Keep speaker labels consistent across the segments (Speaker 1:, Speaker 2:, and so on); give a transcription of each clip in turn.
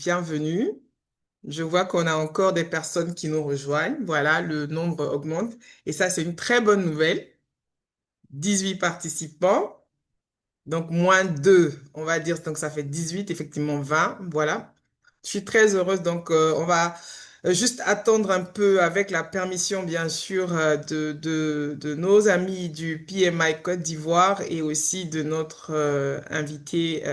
Speaker 1: bienvenue. Je vois qu'on a encore des personnes qui nous rejoignent. Voilà, le nombre augmente. Et ça, c'est une très bonne nouvelle. 18 participants, donc moins 2, on va dire. Donc, ça fait 18, effectivement 20. Voilà. Je suis très heureuse. Donc, on va juste attendre un peu avec la permission, bien sûr, de nos amis du PMI Côte d'Ivoire et aussi de notre invité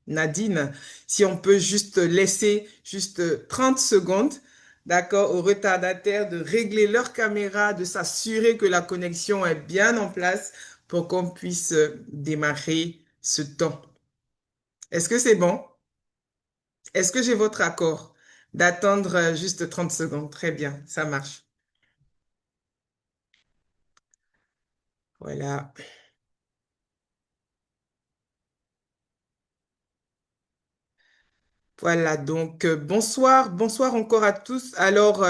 Speaker 1: Nadine. Si on peut juste laisser juste 30 secondes, d'accord, aux retardataires de régler leur caméra, de s'assurer que la connexion est bien en place pour qu'on puisse démarrer ce temps. Est-ce que c'est bon? Est-ce que j'ai votre accord d'attendre juste 30 secondes? Très bien, ça marche. Voilà. Voilà, donc bonsoir, bonsoir encore à tous. Alors,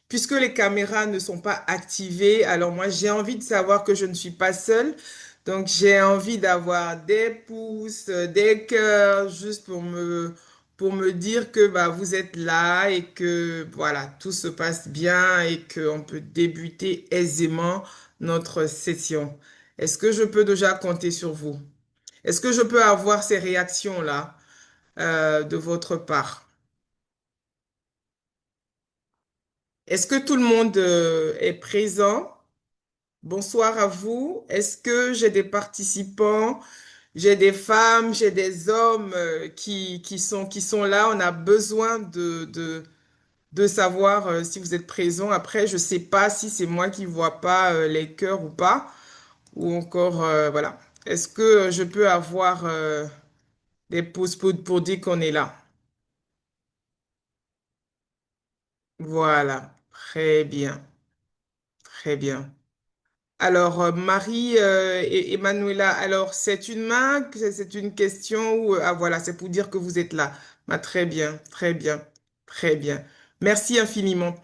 Speaker 1: puisque les caméras ne sont pas activées, alors moi j'ai envie de savoir que je ne suis pas seule. Donc j'ai envie d'avoir des pouces, des cœurs, juste pour me dire que bah, vous êtes là et que voilà, tout se passe bien et qu'on peut débuter aisément notre session. Est-ce que je peux déjà compter sur vous? Est-ce que je peux avoir ces réactions-là? De votre part. Est-ce que tout le monde est présent? Bonsoir à vous. Est-ce que j'ai des participants? J'ai des femmes, j'ai des hommes qui sont là. On a besoin de savoir si vous êtes présents. Après, je ne sais pas si c'est moi qui ne vois pas les cœurs ou pas. Ou encore, voilà. Est-ce que je peux avoir des pouces pour dire qu'on est là? Voilà. Très bien. Très bien. Alors, Marie et Emanuela, alors c'est une main, c'est une question ou ah voilà, c'est pour dire que vous êtes là. Ah, très bien, très bien, très bien. Merci infiniment.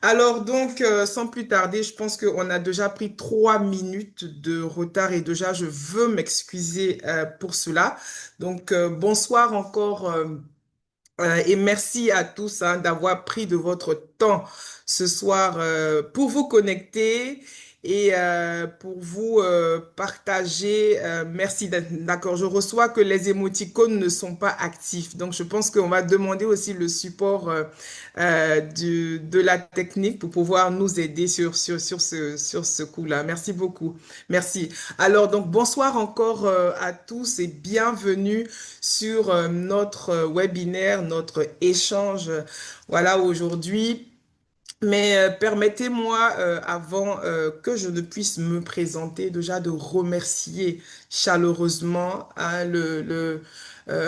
Speaker 1: Alors donc, sans plus tarder, je pense qu'on a déjà pris 3 minutes de retard et déjà je veux m'excuser pour cela. Donc, bonsoir encore. Et merci à tous hein, d'avoir pris de votre temps ce soir pour vous connecter et pour vous partager. Merci, d'accord. Je reçois que les émoticônes ne sont pas actifs. Donc, je pense qu'on va demander aussi le support de la technique pour pouvoir nous aider sur ce coup-là. Merci beaucoup. Merci. Alors, donc, bonsoir encore à tous et bienvenue sur notre webinaire, notre échange, voilà, aujourd'hui. Mais permettez-moi, avant que je ne puisse me présenter, déjà de remercier chaleureusement hein,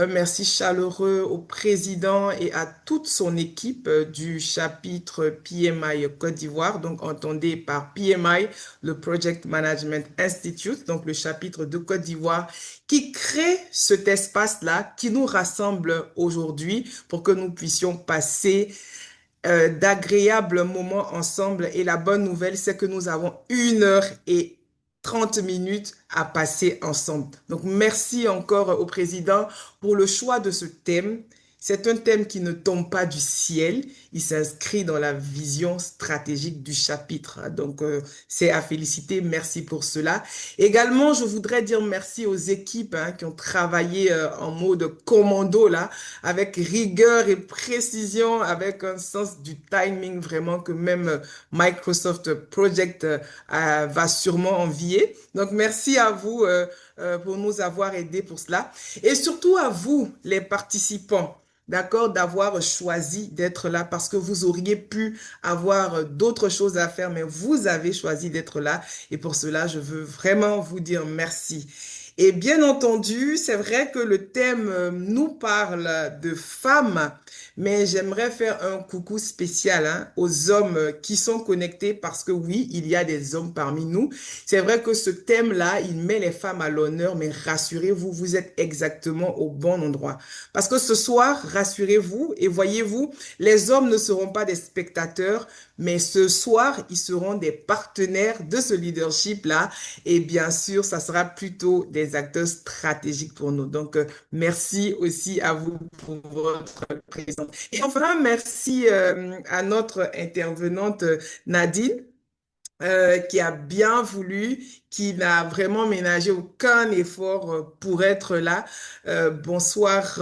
Speaker 1: merci chaleureux au président et à toute son équipe du chapitre PMI Côte d'Ivoire. Donc, entendez par PMI, le Project Management Institute, donc le chapitre de Côte d'Ivoire, qui crée cet espace-là, qui nous rassemble aujourd'hui pour que nous puissions passer d'agréables moments ensemble. Et la bonne nouvelle, c'est que nous avons 1 heure et 30 minutes à passer ensemble. Donc, merci encore au président pour le choix de ce thème. C'est un thème qui ne tombe pas du ciel, il s'inscrit dans la vision stratégique du chapitre. Donc, c'est à féliciter, merci pour cela. Également, je voudrais dire merci aux équipes hein, qui ont travaillé en mode commando là, avec rigueur et précision, avec un sens du timing vraiment que même Microsoft Project va sûrement envier. Donc, merci à vous pour nous avoir aidés pour cela. Et surtout à vous, les participants. D'accord, d'avoir choisi d'être là parce que vous auriez pu avoir d'autres choses à faire, mais vous avez choisi d'être là. Et pour cela, je veux vraiment vous dire merci. Et bien entendu, c'est vrai que le thème nous parle de femmes, mais j'aimerais faire un coucou spécial hein, aux hommes qui sont connectés parce que oui, il y a des hommes parmi nous. C'est vrai que ce thème-là, il met les femmes à l'honneur, mais rassurez-vous, vous êtes exactement au bon endroit. Parce que ce soir, rassurez-vous et voyez-vous, les hommes ne seront pas des spectateurs, mais ce soir, ils seront des partenaires de ce leadership-là. Et bien sûr, ça sera plutôt des des acteurs stratégiques pour nous. Donc, merci aussi à vous pour votre présence. Et enfin, merci à notre intervenante Nadine qui a bien voulu, qui n'a vraiment ménagé aucun effort pour être là. Bonsoir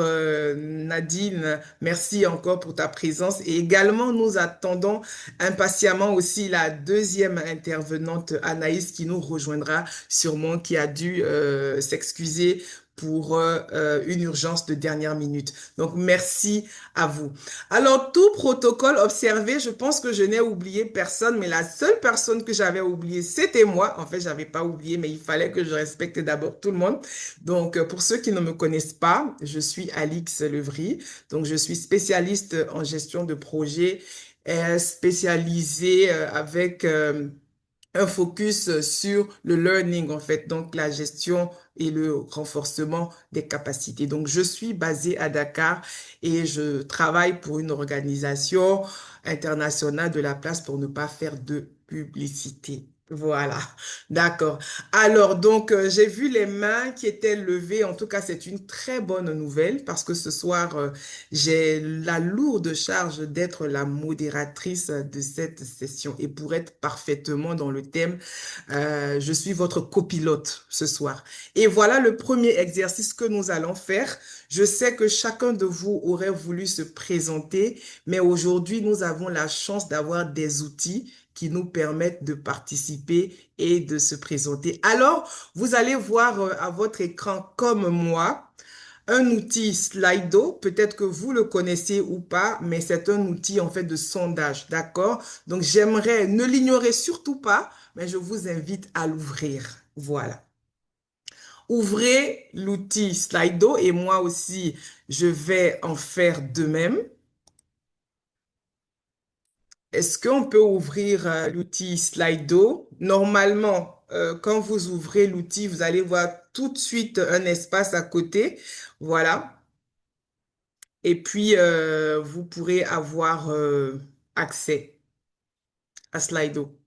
Speaker 1: Nadine, merci encore pour ta présence. Et également, nous attendons impatiemment aussi la deuxième intervenante, Anaïs, qui nous rejoindra sûrement, qui a dû s'excuser pour une urgence de dernière minute. Donc, merci à vous. Alors, tout protocole observé, je pense que je n'ai oublié personne, mais la seule personne que j'avais oubliée, c'était moi. En fait, j'avais pas oublié, mais il fallait que je respecte d'abord tout le monde. Donc, pour ceux qui ne me connaissent pas, je suis Alix Levry. Donc, je suis spécialiste en gestion de projet, spécialisée avec un focus sur le learning, en fait, donc la gestion et le renforcement des capacités. Donc, je suis basée à Dakar et je travaille pour une organisation internationale de la place pour ne pas faire de publicité. Voilà, d'accord. Alors, donc, j'ai vu les mains qui étaient levées. En tout cas, c'est une très bonne nouvelle parce que ce soir, j'ai la lourde charge d'être la modératrice de cette session. Et pour être parfaitement dans le thème, je suis votre copilote ce soir. Et voilà le premier exercice que nous allons faire. Je sais que chacun de vous aurait voulu se présenter, mais aujourd'hui, nous avons la chance d'avoir des outils qui nous permettent de participer et de se présenter. Alors, vous allez voir à votre écran comme moi un outil Slido, peut-être que vous le connaissez ou pas, mais c'est un outil en fait de sondage, d'accord? Donc j'aimerais, ne l'ignorez surtout pas, mais je vous invite à l'ouvrir. Voilà. Ouvrez l'outil Slido et moi aussi, je vais en faire de même. Est-ce qu'on peut ouvrir l'outil Slido? Normalement, quand vous ouvrez l'outil, vous allez voir tout de suite un espace à côté. Voilà. Et puis, vous pourrez avoir accès à Slido.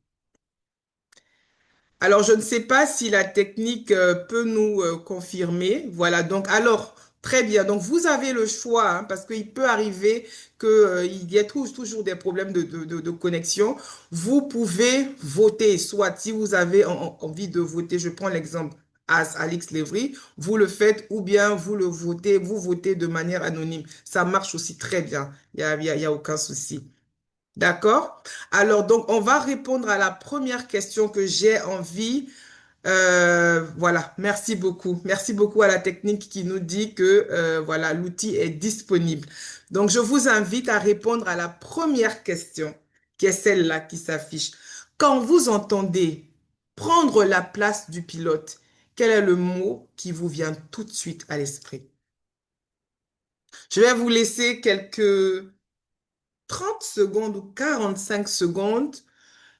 Speaker 1: Alors, je ne sais pas si la technique peut nous confirmer. Voilà, donc, alors, très bien. Donc, vous avez le choix, hein, parce qu'il peut arriver qu'il y ait toujours des problèmes de connexion. Vous pouvez voter, soit si vous avez envie de voter, je prends l'exemple as Alix Lévry, vous le faites ou bien vous votez de manière anonyme. Ça marche aussi très bien. Il y a aucun souci. D'accord? Alors, donc, on va répondre à la première question que j'ai envie. Voilà, merci beaucoup. Merci beaucoup à la technique qui nous dit que voilà, l'outil est disponible. Donc, je vous invite à répondre à la première question, qui est celle-là qui s'affiche. Quand vous entendez prendre la place du pilote, quel est le mot qui vous vient tout de suite à l'esprit? Je vais vous laisser quelques 30 secondes ou 45 secondes,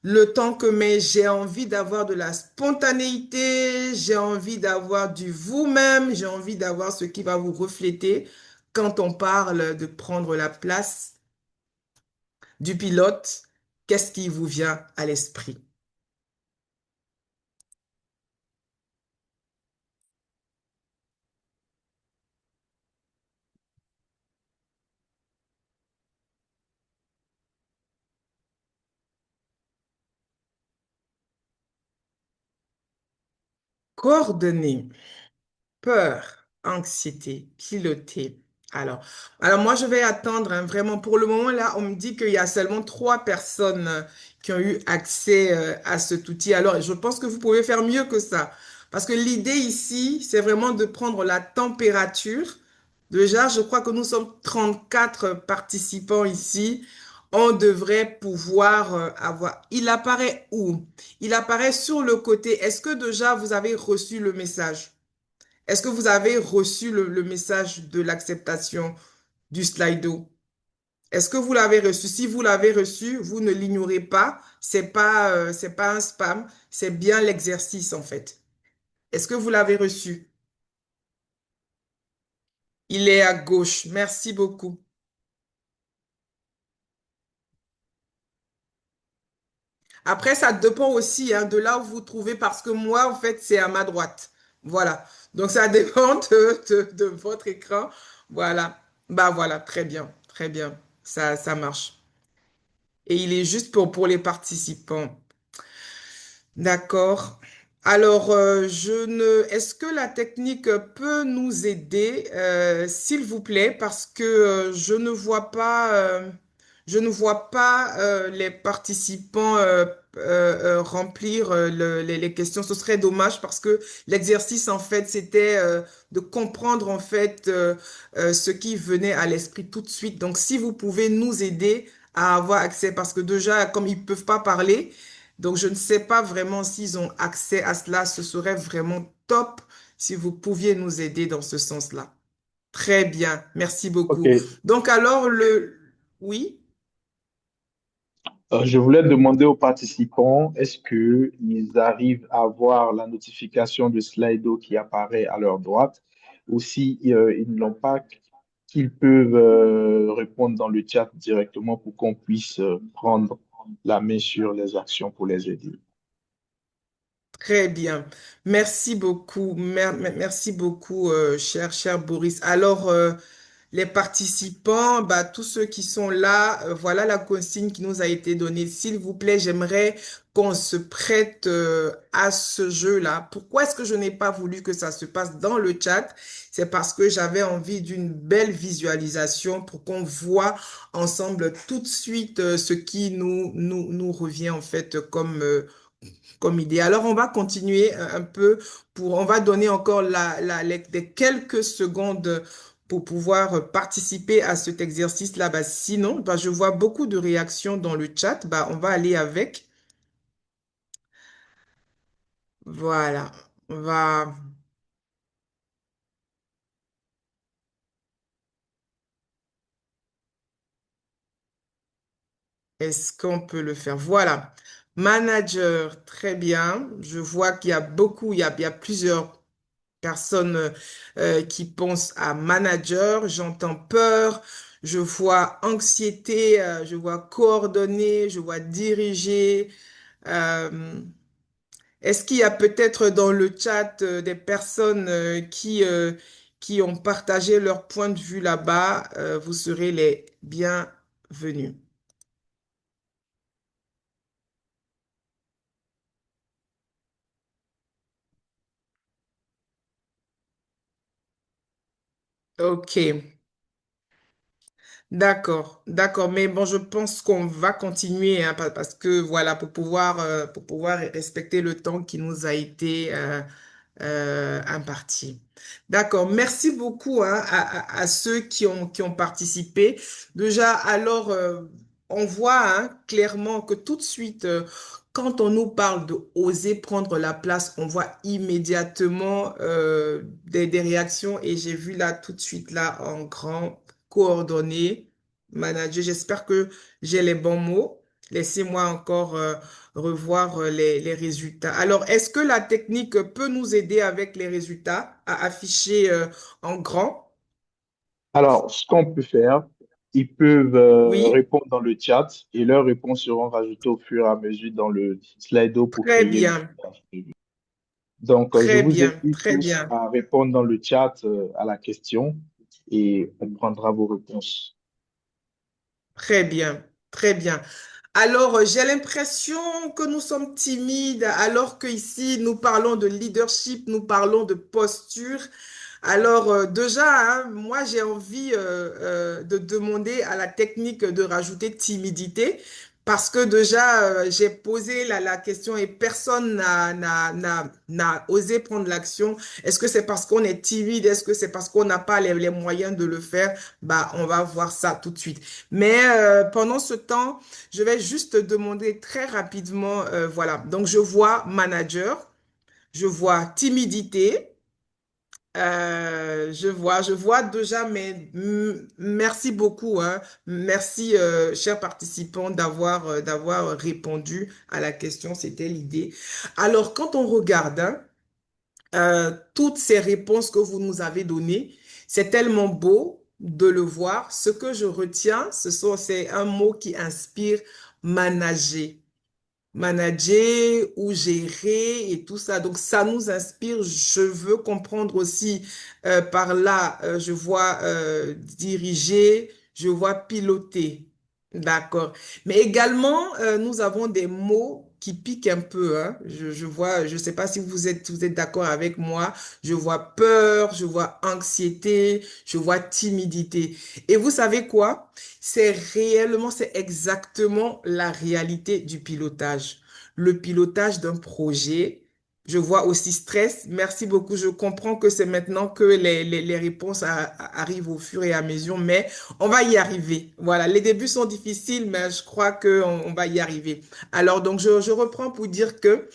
Speaker 1: le temps que j'ai envie d'avoir de la spontanéité, j'ai envie d'avoir du vous-même, j'ai envie d'avoir ce qui va vous refléter quand on parle de prendre la place du pilote. Qu'est-ce qui vous vient à l'esprit? Coordonner. Peur, anxiété, piloter. Alors, alors moi, je vais attendre hein, vraiment. Pour le moment, là, on me dit qu'il y a seulement 3 personnes qui ont eu accès à cet outil. Alors, je pense que vous pouvez faire mieux que ça. Parce que l'idée ici, c'est vraiment de prendre la température. Déjà, je crois que nous sommes 34 participants ici. On devrait pouvoir avoir... Il apparaît où? Il apparaît sur le côté. Est-ce que déjà vous avez reçu le message? Est-ce que vous avez reçu le message de l'acceptation du Slido? Est-ce que vous l'avez reçu? Si vous l'avez reçu, vous ne l'ignorez pas. C'est pas un spam. C'est bien l'exercice, en fait. Est-ce que vous l'avez reçu? Il est à gauche. Merci beaucoup. Après, ça dépend aussi hein, de là où vous vous trouvez parce que moi, en fait, c'est à ma droite. Voilà. Donc, ça dépend de votre écran. Voilà. Bah voilà, très bien, très bien. Ça marche. Et il est juste pour les participants. D'accord. Alors, est-ce que la technique peut nous aider, s'il vous plaît, parce que je ne vois pas les participants remplir les questions. Ce serait dommage parce que l'exercice, en fait, c'était de comprendre en fait ce qui venait à l'esprit tout de suite. Donc, si vous pouvez nous aider à avoir accès, parce que déjà, comme ils peuvent pas parler. Donc, je ne sais pas vraiment s'ils ont accès à cela. Ce serait vraiment top si vous pouviez nous aider dans ce sens-là. Très bien, merci
Speaker 2: Ok.
Speaker 1: beaucoup. Donc, alors, Oui,
Speaker 2: Je voulais demander aux participants, est-ce qu'ils arrivent à voir la notification de Slido qui apparaît à leur droite ou si ils ne l'ont pas, qu'ils peuvent répondre dans le chat directement pour qu'on puisse prendre la main sur les actions pour les aider.
Speaker 1: très bien. Merci beaucoup. Merci beaucoup, cher Boris. Alors, les participants, bah, tous ceux qui sont là, voilà la consigne qui nous a été donnée. S'il vous plaît, j'aimerais qu'on se prête à ce jeu-là. Pourquoi est-ce que je n'ai pas voulu que ça se passe dans le chat? C'est parce que j'avais envie d'une belle visualisation pour qu'on voit ensemble tout de suite ce qui nous revient en fait comme idée. Alors, on va continuer un peu on va donner encore les quelques secondes pour pouvoir participer à cet exercice-là. Bah, sinon, bah, je vois beaucoup de réactions dans le chat. Bah, on va aller avec. Voilà. On va, est-ce qu'on peut le faire? Voilà. Manager, très bien. Je vois qu'il y a beaucoup, il y a plusieurs personnes qui pensent à manager, j'entends peur, je vois anxiété, je vois coordonner, je vois diriger. Euh, Est-ce qu'il y a peut-être dans le chat des personnes qui ont partagé leur point de vue là-bas? Vous serez les bienvenus. OK. D'accord, d'accord. Mais bon, je pense qu'on va continuer hein, parce que voilà, pour pouvoir respecter le temps qui nous a été imparti. D'accord. Merci beaucoup hein, à ceux qui ont participé. Déjà, alors, on voit hein, clairement que tout de suite, quand on nous parle de oser prendre la place, on voit immédiatement des réactions et j'ai vu là tout de suite là en grand coordonné, manager. J'espère que j'ai les bons mots. Laissez-moi encore revoir les résultats. Alors, est-ce que la technique peut nous aider avec les résultats à afficher en grand?
Speaker 2: Alors, ce qu'on peut faire, ils peuvent
Speaker 1: Oui,
Speaker 2: répondre dans le chat et leurs réponses seront rajoutées au fur et à mesure dans le Slido pour
Speaker 1: très
Speaker 2: créer le
Speaker 1: bien,
Speaker 2: message prévu. Donc, je
Speaker 1: très
Speaker 2: vous
Speaker 1: bien,
Speaker 2: invite
Speaker 1: très
Speaker 2: tous
Speaker 1: bien,
Speaker 2: à répondre dans le chat à la question et on prendra vos réponses.
Speaker 1: très bien, très bien. Alors, j'ai l'impression que nous sommes timides, alors qu'ici, nous parlons de leadership, nous parlons de posture. Alors, déjà, hein, moi, j'ai envie de demander à la technique de rajouter timidité parce que déjà, j'ai posé la question et personne n'a osé prendre l'action. Est-ce que c'est parce qu'on est timide? Est-ce que c'est parce qu'on n'a pas les moyens de le faire? Bah, on va voir ça tout de suite. Mais pendant ce temps, je vais juste demander très rapidement, voilà. Donc, je vois manager, je vois timidité. Je vois déjà, mais merci beaucoup, hein. Merci, chers participants, d'avoir répondu à la question. C'était l'idée. Alors, quand on regarde, hein, toutes ces réponses que vous nous avez données, c'est tellement beau de le voir. Ce que je retiens, c'est un mot qui inspire manager. manager ou gérer et tout ça. Donc ça nous inspire. Je veux comprendre aussi par là, je vois diriger, je vois piloter. D'accord. Mais également, nous avons des mots qui piquent un peu, hein. Je vois, je sais pas si vous êtes d'accord avec moi. Je vois peur, je vois anxiété, je vois timidité. Et vous savez quoi? C'est réellement, c'est exactement la réalité du pilotage. Le pilotage d'un projet, je vois aussi stress. Merci beaucoup. Je comprends que c'est maintenant que les réponses arrivent au fur et à mesure, mais on va y arriver. Voilà, les débuts sont difficiles, mais je crois qu'on va y arriver. Alors, donc, je reprends pour dire que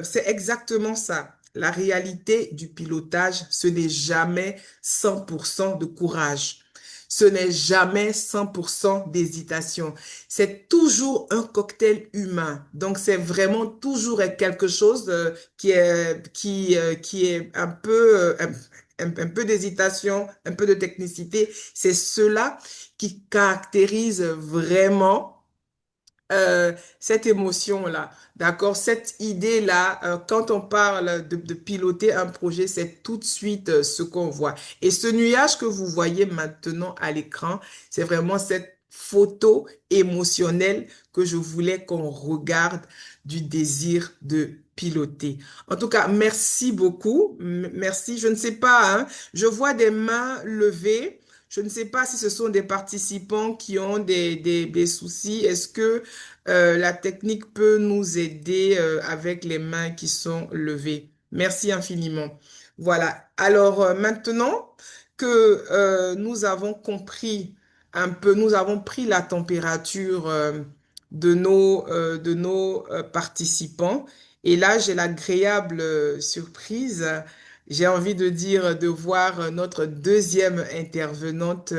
Speaker 1: c'est exactement ça. La réalité du pilotage, ce n'est jamais 100% de courage. Ce n'est jamais 100% d'hésitation. C'est toujours un cocktail humain. Donc, c'est vraiment toujours quelque chose qui est un peu, un peu d'hésitation, un peu de technicité. C'est cela qui caractérise vraiment cette émotion-là, d'accord? Cette idée-là, quand on parle de piloter un projet, c'est tout de suite ce qu'on voit. Et ce nuage que vous voyez maintenant à l'écran, c'est vraiment cette photo émotionnelle que je voulais qu'on regarde du désir de piloter. En tout cas, merci beaucoup. Merci. Je ne sais pas, hein, je vois des mains levées. Je ne sais pas si ce sont des participants qui ont des soucis. Est-ce que la technique peut nous aider avec les mains qui sont levées? Merci infiniment. Voilà. Alors maintenant que nous avons compris un peu, nous avons pris la température de nos participants. Et là, j'ai l'agréable surprise, j'ai envie de dire, de voir notre deuxième intervenante,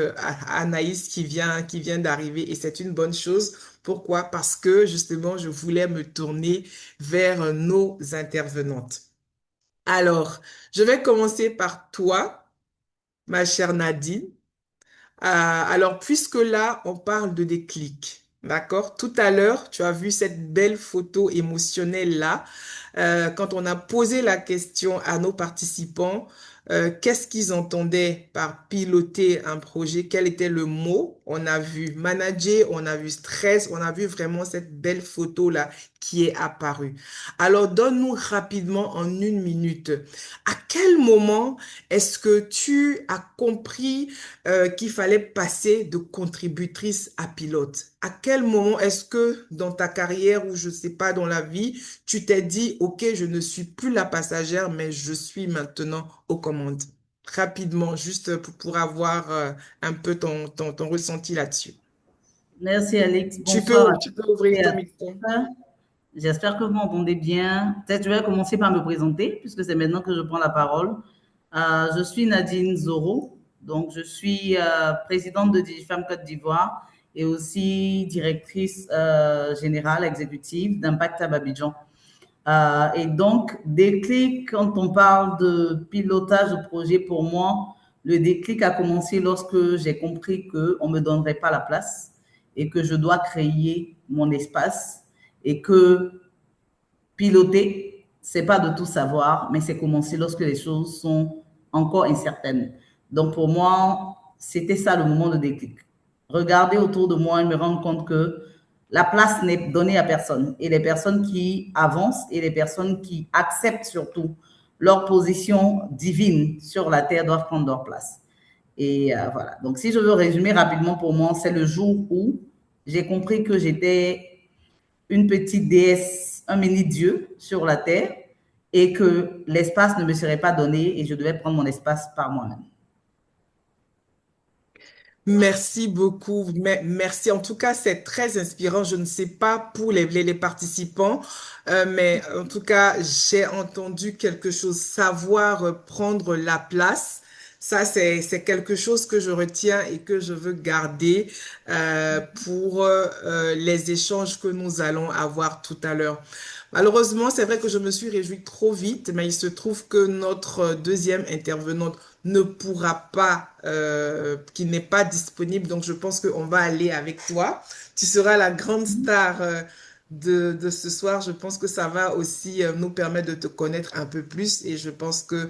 Speaker 1: Anaïs, qui vient d'arriver. Et c'est une bonne chose. Pourquoi? Parce que justement, je voulais me tourner vers nos intervenantes. Alors, je vais commencer par toi, ma chère Nadine. Alors, puisque là, on parle de déclic, d'accord? Tout à l'heure, tu as vu cette belle photo émotionnelle-là. Quand on a posé la question à nos participants, qu'est-ce qu'ils entendaient par piloter un projet? Quel était le mot? On a vu manager, on a vu stress, on a vu vraiment cette belle photo-là qui est apparue. Alors, donne-nous rapidement en une minute, à quel moment est-ce que tu as compris qu'il fallait passer de contributrice à pilote? À quel moment est-ce que dans ta carrière ou je ne sais pas dans la vie, tu t'es dit, OK, je ne suis plus la passagère, mais je suis maintenant aux commandes? Rapidement, juste pour avoir un peu ton ressenti là-dessus.
Speaker 3: Merci Alex. Bonsoir à
Speaker 1: Tu
Speaker 3: tous
Speaker 1: peux ouvrir
Speaker 3: et
Speaker 1: ton
Speaker 3: à
Speaker 1: micro.
Speaker 3: tous. J'espère que vous m'entendez bien. Peut-être je vais commencer par me présenter puisque c'est maintenant que je prends la parole. Je suis Nadine Zoro, donc je suis présidente de DigiFemme Côte d'Ivoire et aussi directrice générale exécutive d'Impact à Abidjan. Et donc, déclic, quand on parle de pilotage de projet, pour moi, le déclic a commencé lorsque j'ai compris qu'on ne me donnerait pas la place et que je dois créer mon espace et que piloter, c'est pas de tout savoir, mais c'est commencer lorsque les choses sont encore incertaines. Donc, pour moi, c'était ça le moment de déclic. Regarder autour de moi et me rendre compte que la place n'est donnée à personne. Et les personnes qui avancent et les personnes qui acceptent surtout leur position divine sur la terre doivent prendre leur place. Et voilà. Donc, si je veux résumer rapidement pour moi, c'est le jour où j'ai compris que j'étais une petite déesse, un mini-dieu sur la terre et que l'espace ne me serait pas donné et je devais prendre mon espace par moi-même.
Speaker 1: Merci beaucoup. Merci. En tout cas, c'est très inspirant. Je ne sais pas pour les participants, mais en tout cas, j'ai entendu quelque chose, savoir prendre la place. Ça, c'est quelque chose que je retiens et que je veux garder pour les échanges que nous allons avoir tout à l'heure. Malheureusement, c'est vrai que je me suis réjouie trop vite, mais il se trouve que notre deuxième intervenante ne pourra pas, qui n'est pas disponible. Donc, je pense qu'on va aller avec toi. Tu seras la grande star de ce soir. Je pense que ça va aussi nous permettre de te connaître un peu plus et je pense que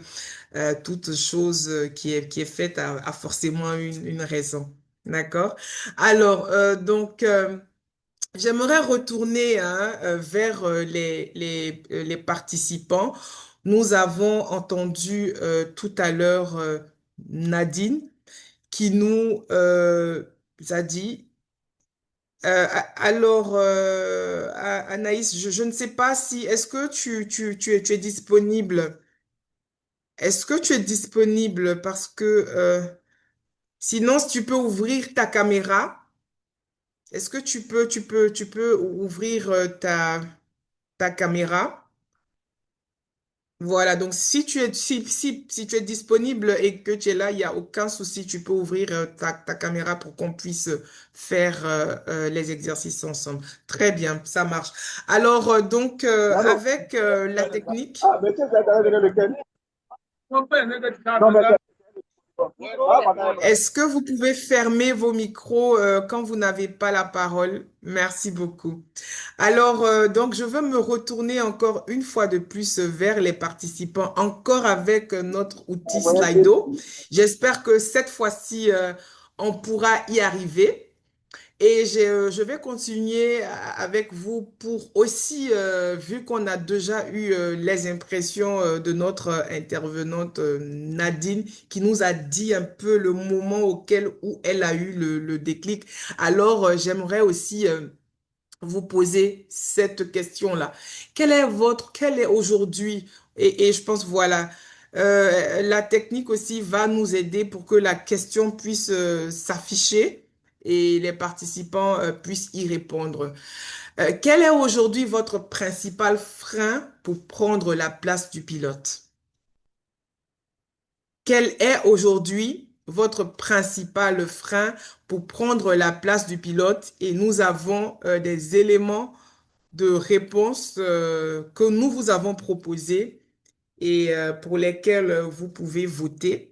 Speaker 1: toute chose qui est faite a forcément une raison. D'accord? Alors, j'aimerais retourner hein, vers les participants. Nous avons entendu tout à l'heure Nadine qui nous a dit, Anaïs, je ne sais pas si, est-ce que tu es disponible? Est-ce que tu es disponible parce que sinon, si tu peux ouvrir ta caméra, est-ce que tu peux ouvrir ta caméra? Voilà, donc si tu es disponible et que tu es là, il n'y a aucun souci, tu peux ouvrir ta caméra pour qu'on puisse faire les exercices ensemble. Très bien, ça marche. Alors,
Speaker 2: Mano,
Speaker 1: avec la technique.
Speaker 2: ah, mais tu sais, t'as donné lequel? Non, mais
Speaker 1: Est-ce que vous pouvez fermer vos micros quand vous n'avez pas la parole? Merci beaucoup. Alors, donc, je veux me retourner encore une fois de plus vers les participants, encore avec notre outil Slido. J'espère que cette fois-ci, on pourra y arriver. Et je vais continuer avec vous pour aussi, vu qu'on a déjà eu les impressions de notre intervenante Nadine, qui nous a dit un peu le moment auquel où elle a eu le déclic. Alors, j'aimerais aussi vous poser cette question-là. Quel est aujourd'hui, et je pense, voilà, la technique aussi va nous aider pour que la question puisse s'afficher et les participants puissent y répondre. Quel est aujourd'hui votre principal frein pour prendre la place du pilote? Quel est aujourd'hui votre principal frein pour prendre la place du pilote? Et nous avons des éléments de réponses que nous vous avons proposées et pour lesquelles vous pouvez voter.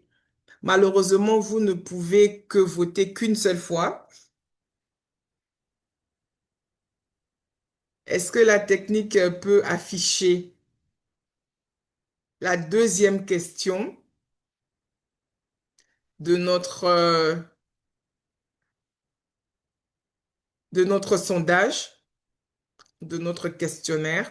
Speaker 1: Malheureusement, vous ne pouvez que voter qu'une seule fois. Est-ce que la technique peut afficher la deuxième question de notre sondage, de notre questionnaire?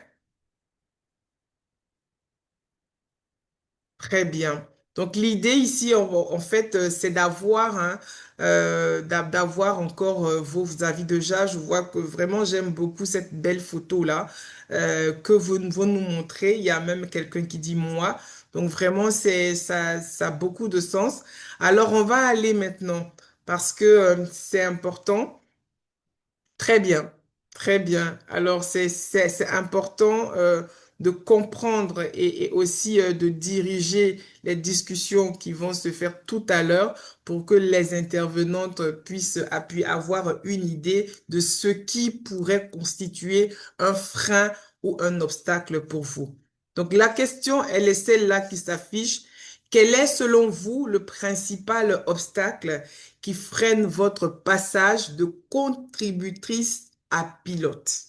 Speaker 1: Très bien. Donc l'idée ici, en fait, c'est d'avoir hein, d'avoir encore vos avis déjà. Je vois que vraiment j'aime beaucoup cette belle photo-là que vous nous montrez. Il y a même quelqu'un qui dit moi. Donc vraiment, ça a beaucoup de sens. Alors on va aller maintenant parce que c'est important. Très bien, très bien. Alors, c'est important de comprendre et aussi de diriger les discussions qui vont se faire tout à l'heure pour que les intervenantes puissent avoir une idée de ce qui pourrait constituer un frein ou un obstacle pour vous. Donc, la question, elle est celle-là qui s'affiche. Quel est, selon vous, le principal obstacle qui freine votre passage de contributrice à pilote?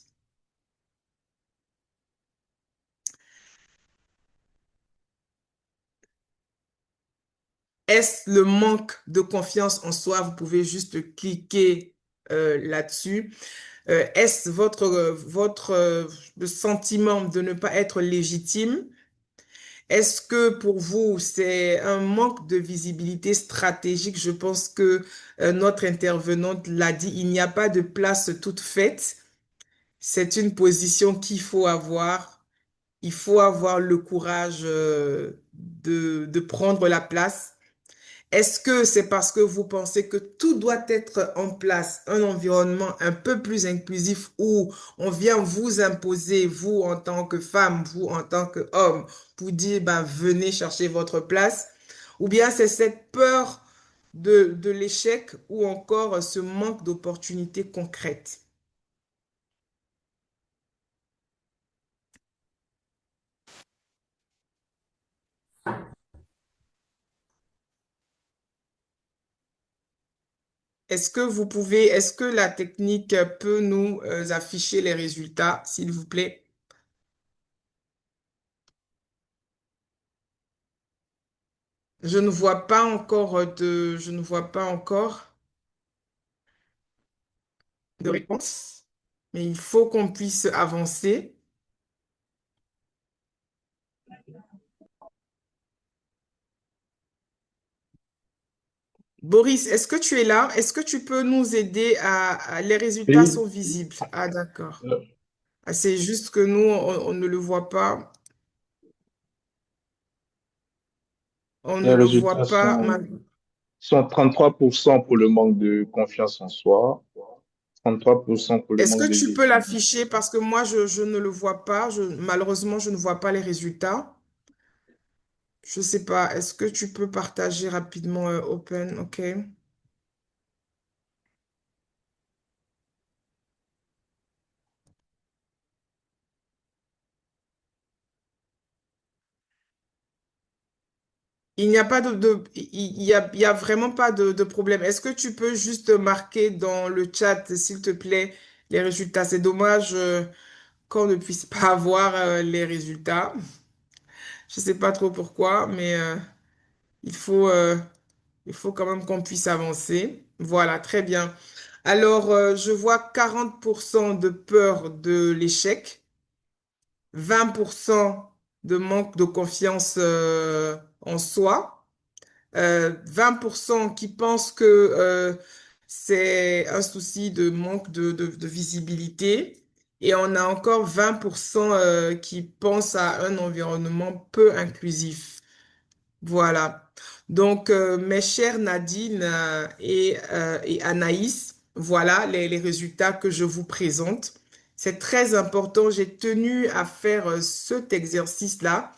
Speaker 1: Est-ce le manque de confiance en soi? Vous pouvez juste cliquer là-dessus. Est-ce le sentiment de ne pas être légitime? Est-ce que pour vous, c'est un manque de visibilité stratégique? Je pense que notre intervenante l'a dit, il n'y a pas de place toute faite. C'est une position qu'il faut avoir. Il faut avoir le courage de prendre la place. Est-ce que c'est parce que vous pensez que tout doit être en place, un environnement un peu plus inclusif où on vient vous imposer, vous en tant que femme, vous en tant qu'homme, pour dire, ben, venez chercher votre place? Ou bien c'est cette peur de l'échec ou encore ce manque d'opportunités concrètes? est-ce que la technique peut nous afficher les résultats, s'il vous plaît? Je ne vois pas encore de réponse, mais il faut qu'on puisse avancer. Boris, est-ce que tu es là? Est-ce que tu peux nous aider les résultats
Speaker 2: Oui,
Speaker 1: sont visibles. Ah, d'accord.
Speaker 2: euh,
Speaker 1: Ah, c'est juste que nous, on ne le voit pas. On ne
Speaker 2: les
Speaker 1: le
Speaker 2: résultats
Speaker 1: voit pas.
Speaker 2: sont 33% pour le manque de confiance en soi, 33% pour le
Speaker 1: Est-ce
Speaker 2: manque
Speaker 1: que
Speaker 2: de
Speaker 1: tu peux
Speaker 2: défi.
Speaker 1: l'afficher? Parce que moi, je ne le vois pas. Malheureusement, je ne vois pas les résultats. Je ne sais pas. Est-ce que tu peux partager rapidement Open? OK. Il n'y a pas il y a vraiment pas de problème. Est-ce que tu peux juste marquer dans le chat, s'il te plaît, les résultats? C'est dommage qu'on ne puisse pas avoir les résultats. Je sais pas trop pourquoi, mais il faut, euh, il faut quand même qu'on puisse avancer. Voilà, très bien. Alors, je vois 40% de peur de l'échec, 20% de manque de confiance en soi. 20% qui pensent que c'est un souci de manque de visibilité. Et on a encore 20% qui pensent à un environnement peu inclusif. Voilà. Donc, mes chères Nadine et Anaïs, voilà les résultats que je vous présente. C'est très important. J'ai tenu à faire cet exercice-là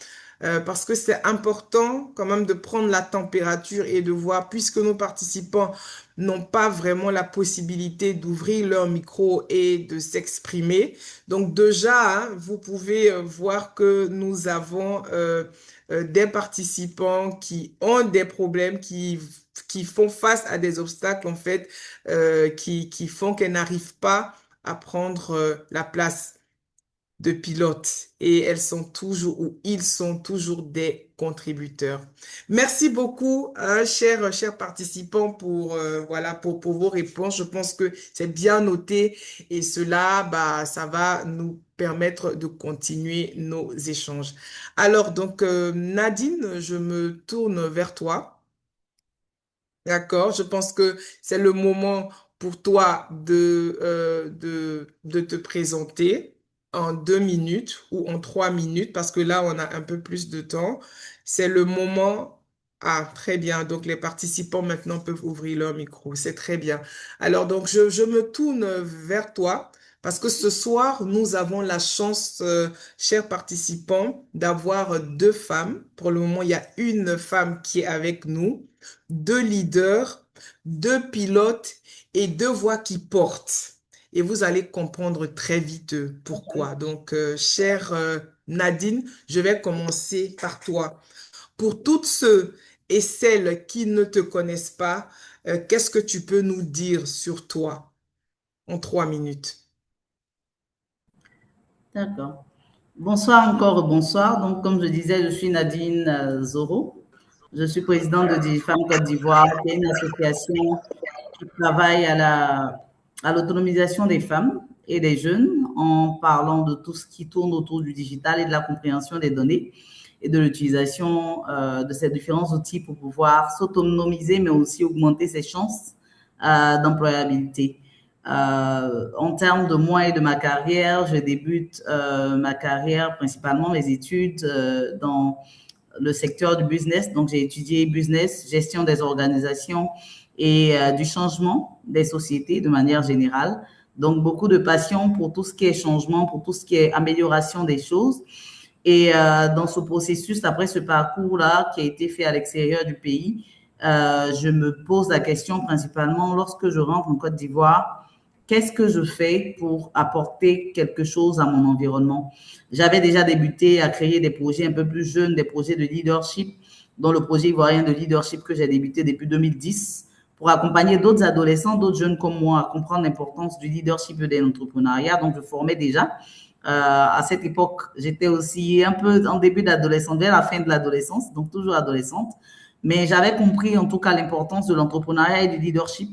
Speaker 1: parce que c'est important quand même de prendre la température et de voir, puisque nos participants n'ont pas vraiment la possibilité d'ouvrir leur micro et de s'exprimer. Donc déjà, hein, vous pouvez voir que nous avons des participants qui ont des problèmes, qui font face à des obstacles, en fait, qui font qu'elles n'arrivent pas à prendre la place de pilote. Et elles sont toujours, ou ils sont toujours des contributeurs. Merci beaucoup, hein, chers participants, voilà, pour vos réponses. Je pense que c'est bien noté et cela, bah, ça va nous permettre de continuer nos échanges. Alors, donc, Nadine, je me tourne vers toi. D'accord, je pense que c'est le moment pour toi de te présenter en 2 minutes ou en 3 minutes parce que là, on a un peu plus de temps. C'est le moment. Ah, très bien. Donc, les participants maintenant peuvent ouvrir leur micro. C'est très bien. Alors, donc, je me tourne vers toi parce que ce soir, nous avons la chance, chers participants, d'avoir 2 femmes. Pour le moment, il y a une femme qui est avec nous, 2 leaders, 2 pilotes et 2 voix qui portent. Et vous allez comprendre très vite pourquoi. Donc, chère Nadine, je vais commencer par toi. Pour toutes ceux et celles qui ne te connaissent pas, qu'est-ce que tu peux nous dire sur toi en 3 minutes?
Speaker 3: D'accord. Bonsoir encore, bonsoir. Donc, comme je disais, je suis Nadine Zoro. Je suis présidente de DigiFemme Côte d'Ivoire, qui est une association qui travaille à l'autonomisation des femmes et des jeunes en parlant de tout ce qui tourne autour du digital et de la compréhension des données et de l'utilisation de ces différents outils pour pouvoir s'autonomiser, mais aussi augmenter ses chances d'employabilité. En termes de moi et de ma carrière, je débute ma carrière, principalement mes études dans le secteur du business. Donc, j'ai étudié business, gestion des organisations et du changement des sociétés de manière générale. Donc, beaucoup de passion pour tout ce qui est changement, pour tout ce qui est amélioration des choses. Et dans ce processus, après ce parcours-là qui a été fait à l'extérieur du pays, je me pose la question principalement lorsque je rentre en Côte d'Ivoire, qu'est-ce que je fais pour apporter quelque chose à mon environnement? J'avais déjà débuté à créer des projets un peu plus jeunes, des projets de leadership, dont le projet ivoirien de leadership que j'ai débuté depuis 2010 pour accompagner d'autres adolescents, d'autres jeunes comme moi à comprendre l'importance du leadership et de l'entrepreneuriat. Donc, je formais déjà. À cette époque, j'étais aussi un peu en début d'adolescence, vers la fin de l'adolescence, donc toujours adolescente. Mais j'avais compris en tout cas l'importance de l'entrepreneuriat et du leadership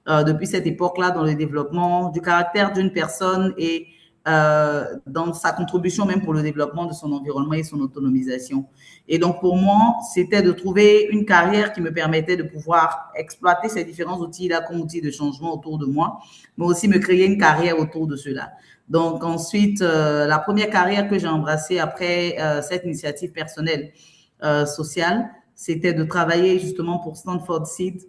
Speaker 3: depuis cette époque-là dans le développement du caractère d'une personne et dans sa contribution même pour le développement de son environnement et son autonomisation. Et donc pour moi, c'était de trouver une carrière qui me permettait de pouvoir exploiter ces différents outils-là comme outils de changement autour de moi, mais aussi me créer une carrière autour de cela. Donc ensuite, la première carrière que j'ai embrassée après cette initiative personnelle sociale, c'était de travailler justement pour Stanford Seed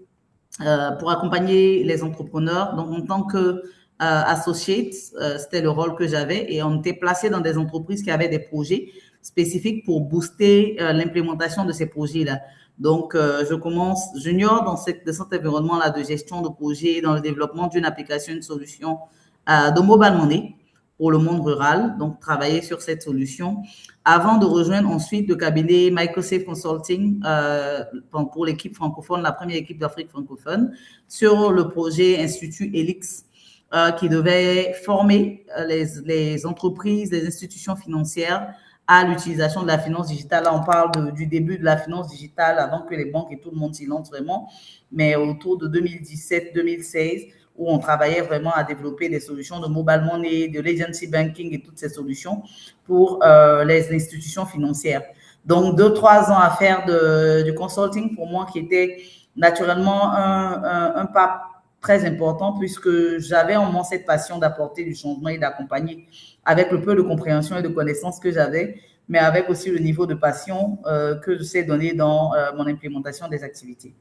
Speaker 3: pour accompagner les entrepreneurs. Donc, en tant que associate, c'était le rôle que j'avais et on était placé dans des entreprises qui avaient des projets spécifiques pour booster l'implémentation de ces projets-là. Donc, je commence junior dans cet environnement-là de gestion de projet, dans le développement d'une application, une solution de mobile money pour le monde rural. Donc, travailler sur cette solution avant de rejoindre ensuite le cabinet Microsafe Consulting pour l'équipe francophone, la première équipe d'Afrique francophone, sur le projet Institut Elix, qui devait former les entreprises, les institutions financières à l'utilisation de la finance digitale. Là, on parle du début de la finance digitale avant que les banques et tout le monde s'y lance vraiment, mais autour de 2017-2016, où on travaillait vraiment à développer des solutions de mobile money, de l'agency banking et toutes ces solutions pour les institutions financières. Donc, 2-3 ans à faire du consulting pour moi qui était naturellement un pas très important puisque j'avais en moi cette passion d'apporter du changement et d'accompagner avec le peu de compréhension et de connaissances que j'avais, mais avec aussi le niveau de passion que je sais donner dans mon implémentation des activités.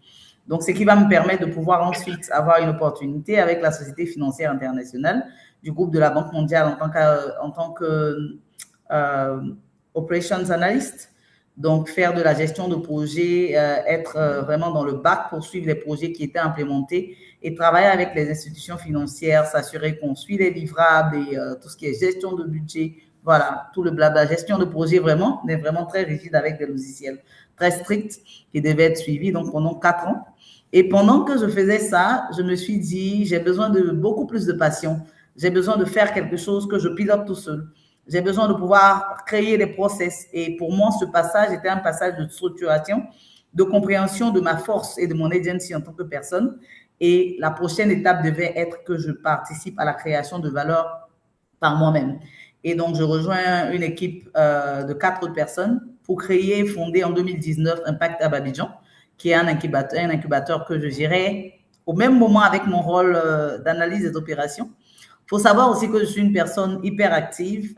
Speaker 3: Donc, ce qui va me permettre de pouvoir ensuite avoir une opportunité avec la Société financière internationale du groupe de la Banque mondiale en tant que operations analyst. Donc, faire de la gestion de projet, être vraiment dans le bac pour suivre les projets qui étaient implémentés et travailler avec les institutions financières, s'assurer qu'on suit les livrables et tout ce qui est gestion de budget, voilà, tout le blabla, gestion de projet vraiment, mais vraiment très rigide avec des logiciels très stricts qui devaient être suivis donc pendant 4 ans. Et pendant que je faisais ça, je me suis dit, j'ai besoin de beaucoup plus de passion. J'ai besoin de faire quelque chose que je pilote tout seul. J'ai besoin de pouvoir créer des process. Et pour moi, ce passage était un passage de structuration, de compréhension de ma force et de mon agency en tant que personne. Et la prochaine étape devait être que je participe à la création de valeur par moi-même. Et donc, je rejoins une équipe de 4 personnes pour créer et fonder en 2019 Impact Abidjan, qui est un incubateur que je gérais au même moment avec mon rôle d'analyse des opérations. Il faut savoir aussi que je suis une personne hyper active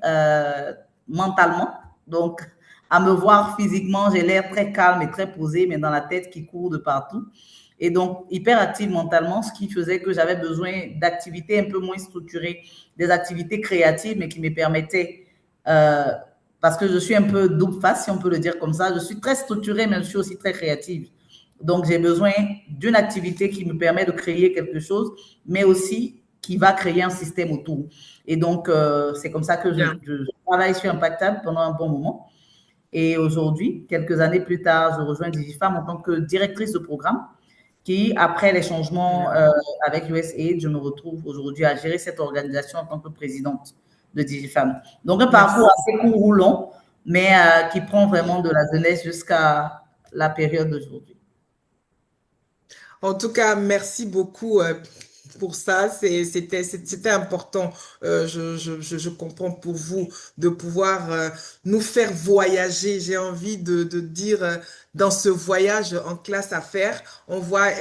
Speaker 3: mentalement. Donc, à me voir physiquement, j'ai l'air très calme et très posée, mais dans la tête qui court de partout. Et donc, hyper active mentalement, ce qui faisait que j'avais besoin d'activités un peu moins structurées, des activités créatives, mais qui me permettaient, parce que je suis un peu double face, si on peut le dire comme ça, je suis très structurée, mais je suis aussi très créative. Donc, j'ai besoin d'une activité qui me permet de créer quelque chose, mais aussi qui va créer un système autour. Et donc, c'est comme ça que je travaille sur Impactable pendant un bon moment. Et aujourd'hui, quelques années plus tard, je rejoins Digifam en tant que directrice de programme qui, après les changements avec USAID, je me retrouve aujourd'hui à gérer cette organisation en tant que présidente de Digifam. Donc, un parcours assez court ou long, mais qui prend vraiment de la jeunesse jusqu'à la période d'aujourd'hui.
Speaker 1: En tout cas, merci beaucoup pour ça. C'était important. Je comprends pour vous de pouvoir nous faire voyager. J'ai envie de dire dans ce voyage en classe à faire, on voit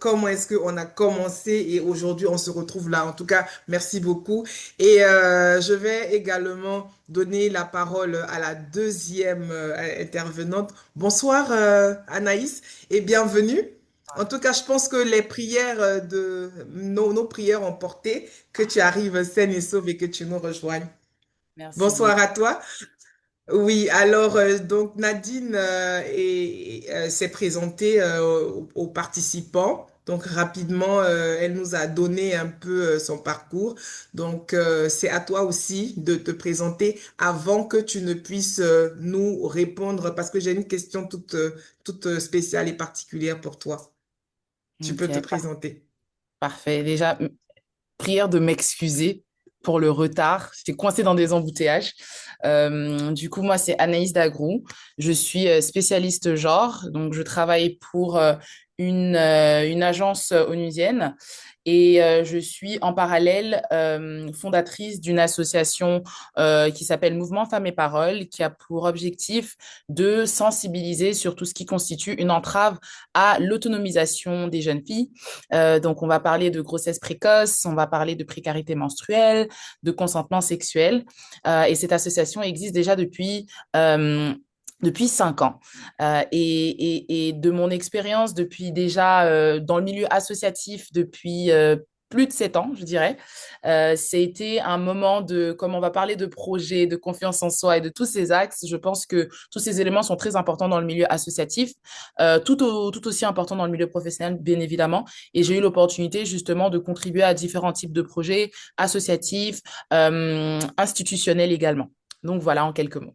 Speaker 1: comment est-ce qu'on a commencé et aujourd'hui on se retrouve là. En tout cas, merci beaucoup. Et je vais également donner la parole à la deuxième intervenante. Bonsoir Anaïs et bienvenue. En tout cas, je pense que les prières nos prières ont porté que tu arrives saine et sauve et que tu nous rejoignes.
Speaker 3: Merci
Speaker 1: Bonsoir
Speaker 3: beaucoup.
Speaker 1: à toi. Oui, alors donc Nadine s'est présentée aux participants. Donc rapidement, elle nous a donné un peu son parcours. Donc c'est à toi aussi de te présenter avant que tu ne puisses nous répondre parce que j'ai une question toute spéciale et particulière pour toi. Tu peux te
Speaker 4: Ok,
Speaker 1: présenter.
Speaker 4: parfait. Déjà, prière de m'excuser pour le retard. J'étais coincée dans des embouteillages. Du coup, moi, c'est Anaïs Dagrou. Je suis spécialiste genre. Donc, je travaille pour une agence onusienne. Et je suis en parallèle fondatrice d'une association qui s'appelle Mouvement Femmes et Paroles, qui a pour objectif de sensibiliser sur tout ce qui constitue une entrave à l'autonomisation des jeunes filles. Donc, on va parler de grossesse précoce, on va parler de précarité menstruelle, de consentement sexuel. Et cette association existe déjà depuis 5 ans. Et de mon expérience depuis déjà dans le milieu associatif depuis plus de 7 ans, je dirais, c'était un moment de, comme on va parler de projet, de confiance en soi et de tous ces axes, je pense que tous ces éléments sont très importants dans le milieu associatif, tout aussi important dans le milieu professionnel, bien évidemment. Et j'ai eu l'opportunité justement de contribuer à différents types de projets associatifs, institutionnels également. Donc voilà en quelques mots.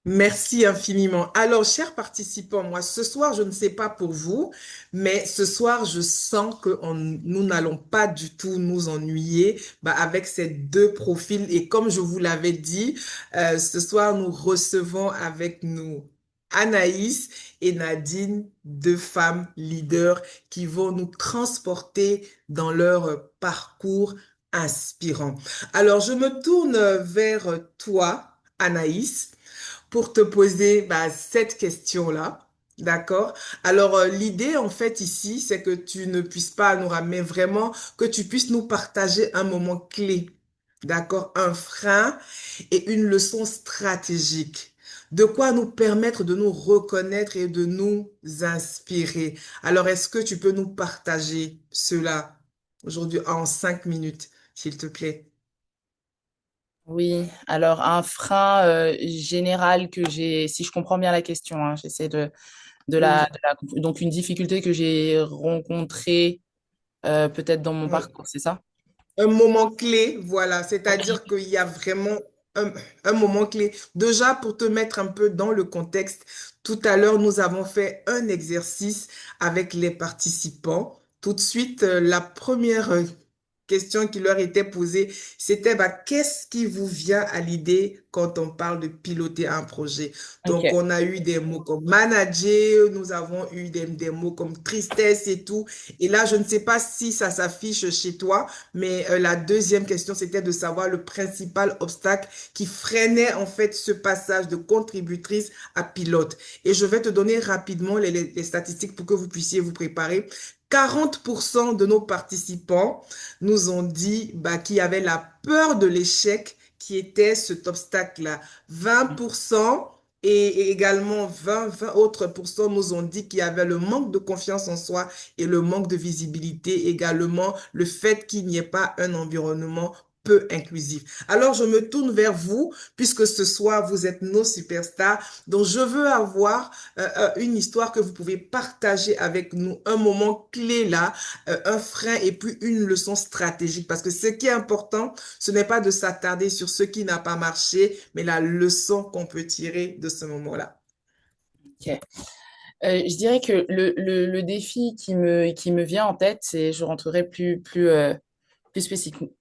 Speaker 1: Merci infiniment. Alors, chers participants, moi, ce soir, je ne sais pas pour vous, mais ce soir, je sens que nous n'allons pas du tout nous ennuyer avec ces deux profils. Et comme je vous l'avais dit, ce soir, nous recevons avec nous Anaïs et Nadine, deux femmes leaders qui vont nous transporter dans leur parcours inspirant. Alors, je me tourne vers toi, Anaïs, pour te poser cette question-là. D'accord? Alors, l'idée, en fait, ici, c'est que tu ne puisses pas nous ramener vraiment, que tu puisses nous partager un moment clé. D'accord? Un frein et une leçon stratégique. De quoi nous permettre de nous reconnaître et de nous inspirer. Alors, est-ce que tu peux nous partager cela aujourd'hui en 5 minutes, s'il te plaît?
Speaker 4: Oui, alors un frein général que j'ai, si je comprends bien la question, hein, j'essaie
Speaker 1: Oui.
Speaker 4: donc une difficulté que j'ai rencontrée peut-être dans mon parcours, c'est ça?
Speaker 1: Un moment clé, voilà,
Speaker 4: Ok.
Speaker 1: c'est-à-dire qu'il y a vraiment un, un moment clé. Déjà, pour te mettre un peu dans le contexte, tout à l'heure, nous avons fait un exercice avec les participants. Tout de suite, la première question qui leur était posée, c'était qu'est-ce qui vous vient à l'idée quand on parle de piloter un projet? Donc,
Speaker 4: Ok.
Speaker 1: on a eu des mots comme manager, nous avons eu des mots comme tristesse et tout. Et là, je ne sais pas si ça s'affiche chez toi, mais la deuxième question, c'était de savoir le principal obstacle qui freinait en fait ce passage de contributrice à pilote. Et je vais te donner rapidement les statistiques pour que vous puissiez vous préparer. 40% de nos participants nous ont dit qu'il y avait la peur de l'échec qui était cet obstacle-là. 20% et également 20 autres pourcents nous ont dit qu'il y avait le manque de confiance en soi et le manque de visibilité, également le fait qu'il n'y ait pas un environnement peu inclusif. Alors, je me tourne vers vous, puisque ce soir, vous êtes nos superstars. Donc, je veux avoir une histoire que vous pouvez partager avec nous, un moment clé là, un frein et puis une leçon stratégique. Parce que ce qui est important, ce n'est pas de s'attarder sur ce qui n'a pas marché, mais la leçon qu'on peut tirer de ce moment-là.
Speaker 4: Ok. Je dirais que le défi qui me vient en tête, c'est, je rentrerai plus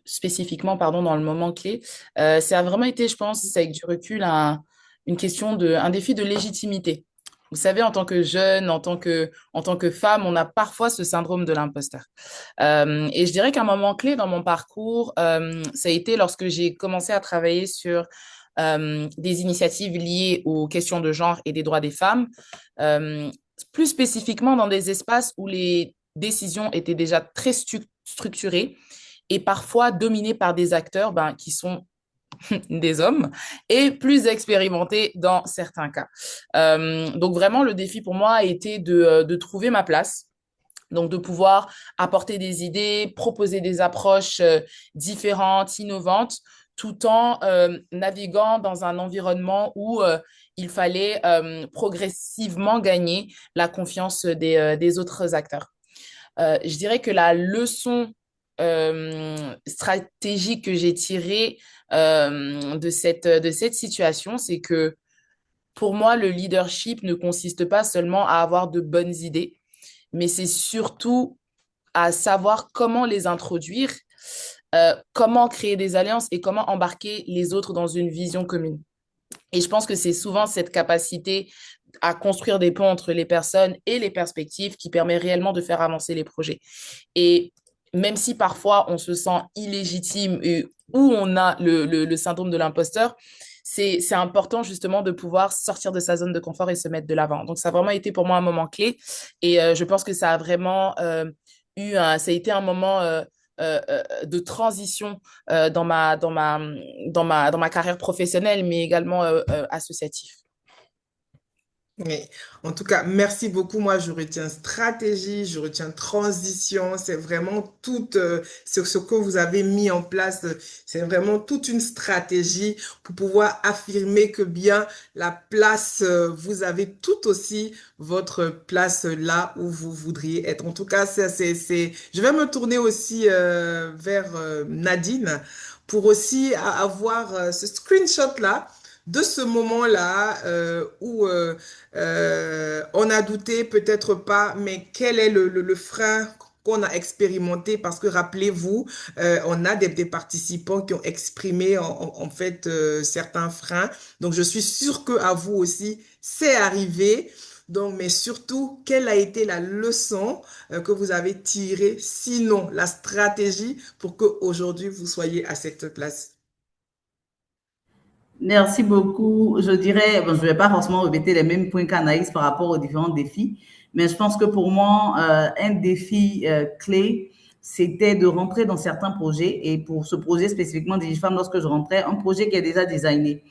Speaker 4: spécifiquement pardon, dans le moment clé, ça a vraiment été, je pense, avec du recul, une question un défi de légitimité. Vous savez, en tant que jeune, en tant que femme, on a parfois ce syndrome de l'imposteur. Et je dirais qu'un moment clé dans mon parcours, ça a été lorsque j'ai commencé à travailler sur des initiatives liées aux questions de genre et des droits des femmes, euh, plus spécifiquement dans des espaces où les décisions étaient déjà très structurées et parfois dominées par des acteurs qui sont des hommes et plus expérimentés dans certains cas. Donc vraiment, le défi pour moi a été de trouver ma place. Donc, de pouvoir apporter des idées, proposer des approches différentes, innovantes, tout en naviguant dans un environnement où il fallait progressivement gagner la confiance des autres acteurs. Je dirais que la leçon stratégique que j'ai tirée de cette situation, c'est que pour moi, le leadership ne consiste pas seulement à avoir de bonnes idées, mais c'est surtout à savoir comment les introduire, comment créer des alliances et comment embarquer les autres dans une vision commune. Et je pense que c'est souvent cette capacité à construire des ponts entre les personnes et les perspectives qui permet réellement de faire avancer les projets. Et même si parfois on se sent illégitime et où on a le syndrome de l'imposteur, c'est important justement de pouvoir sortir de sa zone de confort et se mettre de l'avant. Donc ça a vraiment été pour moi un moment clé et je pense que ça a vraiment ça a été un moment de transition dans ma carrière professionnelle, mais également associative.
Speaker 1: Mais en tout cas, merci beaucoup. Moi, je retiens stratégie, je retiens transition. C'est vraiment tout sur ce que vous avez mis en place. C'est vraiment toute une stratégie pour pouvoir affirmer que bien la place, vous avez tout aussi votre place là où vous voudriez être. En tout cas, Je vais me tourner aussi vers Nadine pour aussi avoir ce screenshot-là de ce moment-là où on a douté, peut-être pas, mais quel est le frein qu'on a expérimenté? Parce que rappelez-vous, on a des participants qui ont exprimé en fait certains freins. Donc, je suis sûre que à vous aussi, c'est arrivé. Donc, mais surtout, quelle a été la leçon que vous avez tirée, sinon la stratégie pour que aujourd'hui vous soyez à cette place?
Speaker 3: Merci beaucoup. Je dirais, bon, je ne vais pas forcément répéter les mêmes points qu'Anaïs par rapport aux différents défis, mais je pense que pour moi, un défi clé, c'était de rentrer dans certains projets. Et pour ce projet spécifiquement DigiFemme, lorsque je rentrais, un projet qui est déjà designé.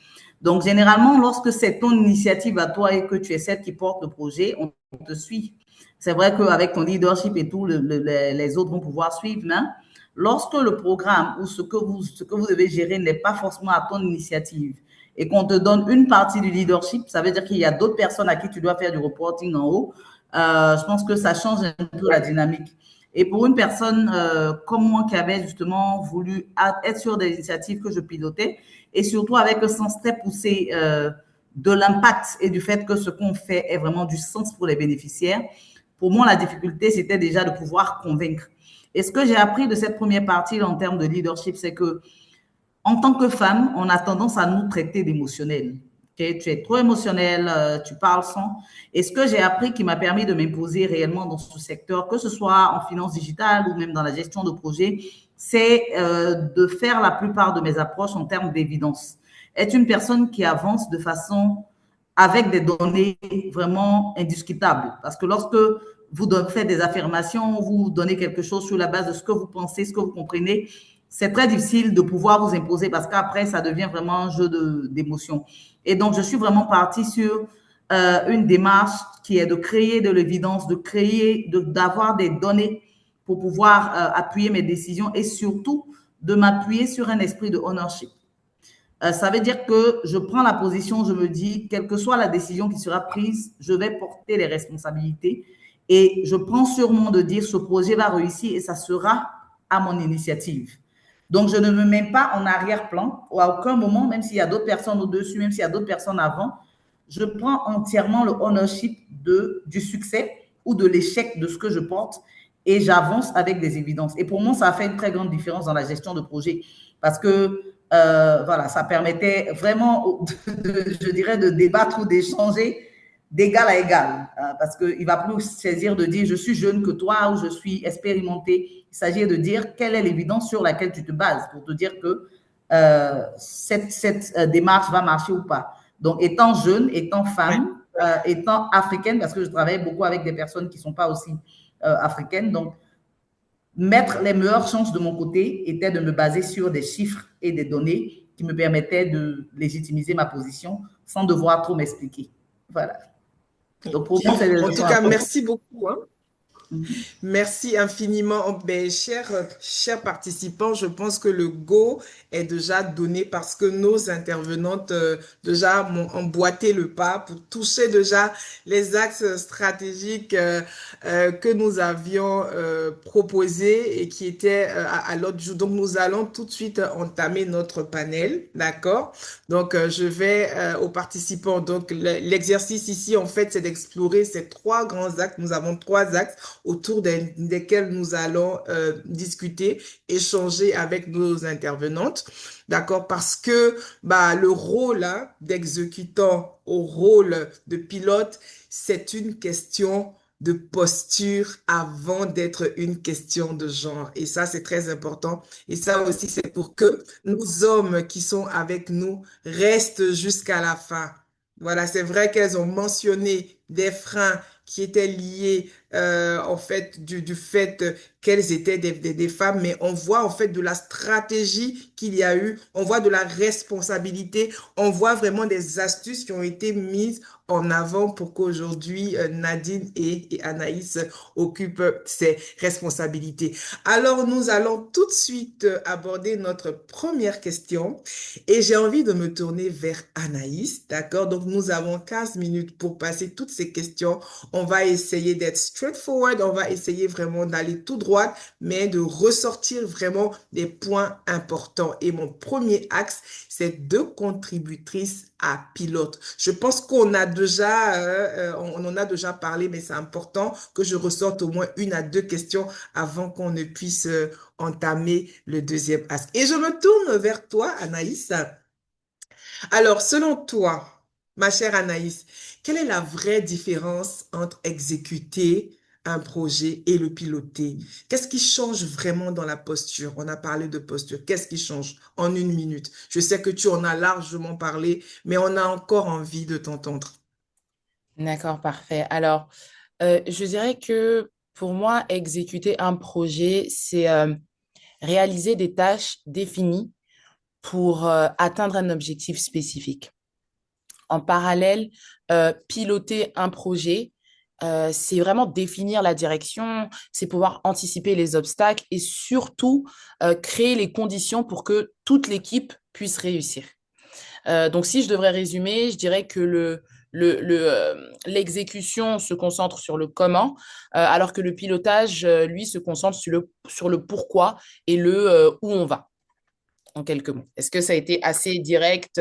Speaker 3: Donc, généralement, lorsque c'est ton initiative à toi et que tu es celle qui porte le projet, on te suit. C'est vrai qu'avec ton leadership et tout, les autres vont pouvoir suivre, mais lorsque le programme ou ce que vous devez gérer n'est pas forcément à ton initiative et qu'on te donne une partie du leadership, ça veut dire qu'il y a d'autres personnes à qui tu dois faire du reporting en haut. Je pense que ça change un peu la dynamique. Et pour une personne comme moi qui avait justement voulu être sur des initiatives que je pilotais et surtout avec un sens très poussé de l'impact et du fait que ce qu'on fait ait vraiment du sens pour les bénéficiaires, pour moi, la difficulté, c'était déjà de pouvoir convaincre. Et ce que j'ai appris de cette première partie en termes de leadership, c'est que en tant que femme, on a tendance à nous traiter d'émotionnels. Okay? Tu es trop émotionnel, tu parles sans. Et ce que j'ai appris qui m'a permis de m'imposer réellement dans ce secteur, que ce soit en finance digitale ou même dans la gestion de projet, c'est de faire la plupart de mes approches en termes d'évidence. Être une personne qui avance de façon avec des données vraiment indiscutables. Parce que lorsque vous faites des affirmations, vous donnez quelque chose sur la base de ce que vous pensez, ce que vous comprenez, c'est très difficile de pouvoir vous imposer parce qu'après, ça devient vraiment un jeu d'émotion. Et donc, je suis vraiment partie sur une démarche qui est de créer de l'évidence, d'avoir des données pour pouvoir appuyer mes décisions et surtout de m'appuyer sur un esprit de ownership. Ça veut dire que je prends la position, je me dis, quelle que soit la décision qui sera prise, je vais porter les responsabilités et je prends sur moi de dire ce projet va réussir et ça sera à mon initiative. Donc, je ne me mets pas en arrière-plan ou à aucun moment, même s'il y a d'autres personnes au-dessus, même s'il y a d'autres personnes avant, je prends entièrement le ownership du succès ou de l'échec de ce que je porte et j'avance avec des évidences. Et pour moi, ça a fait une très grande différence dans la gestion de projet parce que voilà, ça permettait vraiment, je dirais, de débattre ou d'échanger d'égal à égal. Parce qu'il ne va plus saisir de dire je suis jeune que toi ou je suis expérimenté. Il s'agit de dire quelle est l'évidence sur laquelle tu te bases pour te dire que cette démarche va marcher ou pas. Donc, étant jeune, étant femme, étant africaine, parce que je travaille beaucoup avec des personnes qui ne sont pas aussi africaines, donc mettre les meilleures chances de mon côté était de me baser sur des chiffres et des données qui me permettaient de légitimiser ma position sans devoir trop m'expliquer. Voilà. Donc, pour moi, c'est des
Speaker 1: En tout
Speaker 3: leçons
Speaker 1: cas,
Speaker 3: importantes.
Speaker 1: merci beaucoup, hein. Merci infiniment. Ben, chers participants, je pense que le go est déjà donné parce que nos intervenantes déjà m'ont emboîté le pas pour toucher déjà les axes stratégiques que nous avions proposés et qui étaient à l'ordre du jour. Donc, nous allons tout de suite entamer notre panel, d'accord? Donc, je vais aux participants. Donc, l'exercice ici, en fait, c'est d'explorer ces trois grands axes. Nous avons trois axes autour desquels nous allons discuter, échanger avec nos intervenantes, d'accord? Parce que bah, le rôle hein, d'exécutant au rôle de pilote, c'est une question de posture avant d'être une question de genre. Et ça, c'est très important. Et ça aussi, c'est pour que nos hommes qui sont avec nous restent jusqu'à la fin. Voilà, c'est vrai qu'elles ont mentionné des freins qui étaient liés en fait du fait qu'elles étaient des femmes, mais on voit en fait de la stratégie qu'il y a eu, on voit de la responsabilité, on voit vraiment des astuces qui ont été mises en avant pour qu'aujourd'hui Nadine et Anaïs occupent ces responsabilités. Alors nous allons tout de suite aborder notre première question et j'ai envie de me tourner vers Anaïs, d'accord? Donc nous avons 15 minutes pour passer toutes ces questions. On va essayer d'être straightforward, on va essayer vraiment d'aller tout droit, mais de ressortir vraiment des points importants. Et mon premier axe, c'est deux contributrices à pilote. Je pense qu'on a déjà, on en a déjà parlé, mais c'est important que je ressorte au moins une à deux questions avant qu'on ne puisse entamer le deuxième axe. Et je me tourne vers toi, Anaïs. Alors, selon toi, ma chère Anaïs, quelle est la vraie différence entre exécuter un projet et le piloter? Qu'est-ce qui change vraiment dans la posture? On a parlé de posture. Qu'est-ce qui change en une minute? Je sais que tu en as largement parlé, mais on a encore envie de t'entendre.
Speaker 4: D'accord, parfait. Alors, je dirais que pour moi, exécuter un projet, c'est réaliser des tâches définies pour atteindre un objectif spécifique. En parallèle, piloter un projet, c'est vraiment définir la direction, c'est pouvoir anticiper les obstacles et surtout créer les conditions pour que toute l'équipe puisse réussir. Donc, si je devrais résumer, je dirais que l'exécution se concentre sur le comment, alors que le pilotage, lui, se concentre sur le pourquoi et le où on va, en quelques mots. Est-ce que ça a été assez direct?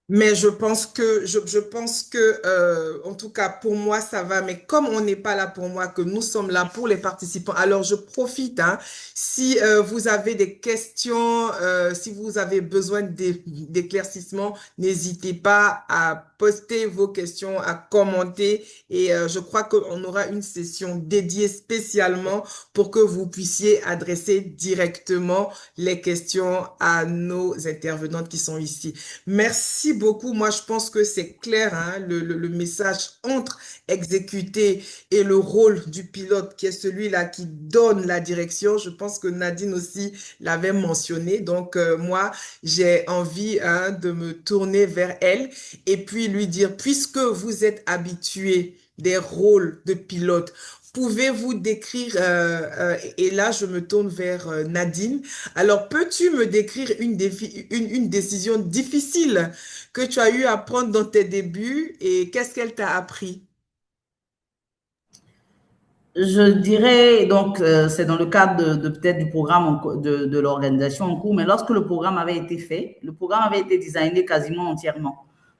Speaker 1: Mais je pense que en tout cas pour moi ça va. Mais comme on n'est pas là pour moi, que nous sommes là pour les participants, alors je profite. Hein, si vous avez des questions, si vous avez besoin d'éclaircissements, n'hésitez pas à poster vos questions, à commenter. Et je crois qu'on aura une session dédiée spécialement pour que vous puissiez adresser directement les questions à nos intervenantes qui sont ici. Merci beaucoup. Moi, je pense que c'est clair, hein, le message entre exécuter et le rôle du pilote, qui est celui-là qui donne la direction. Je pense que Nadine aussi l'avait mentionné. Donc, moi, j'ai envie, hein, de me tourner vers elle et puis lui dire, puisque vous êtes habitué des rôles de pilote, pouvez-vous décrire, et là, je me tourne vers Nadine. Alors, peux-tu me décrire une décision difficile que tu as eu à prendre dans tes débuts et qu'est-ce qu'elle t'a appris?
Speaker 3: Je dirais, donc, c'est dans le cadre peut-être du programme de l'organisation en cours, mais lorsque le programme avait été fait, le programme avait été designé quasiment entièrement.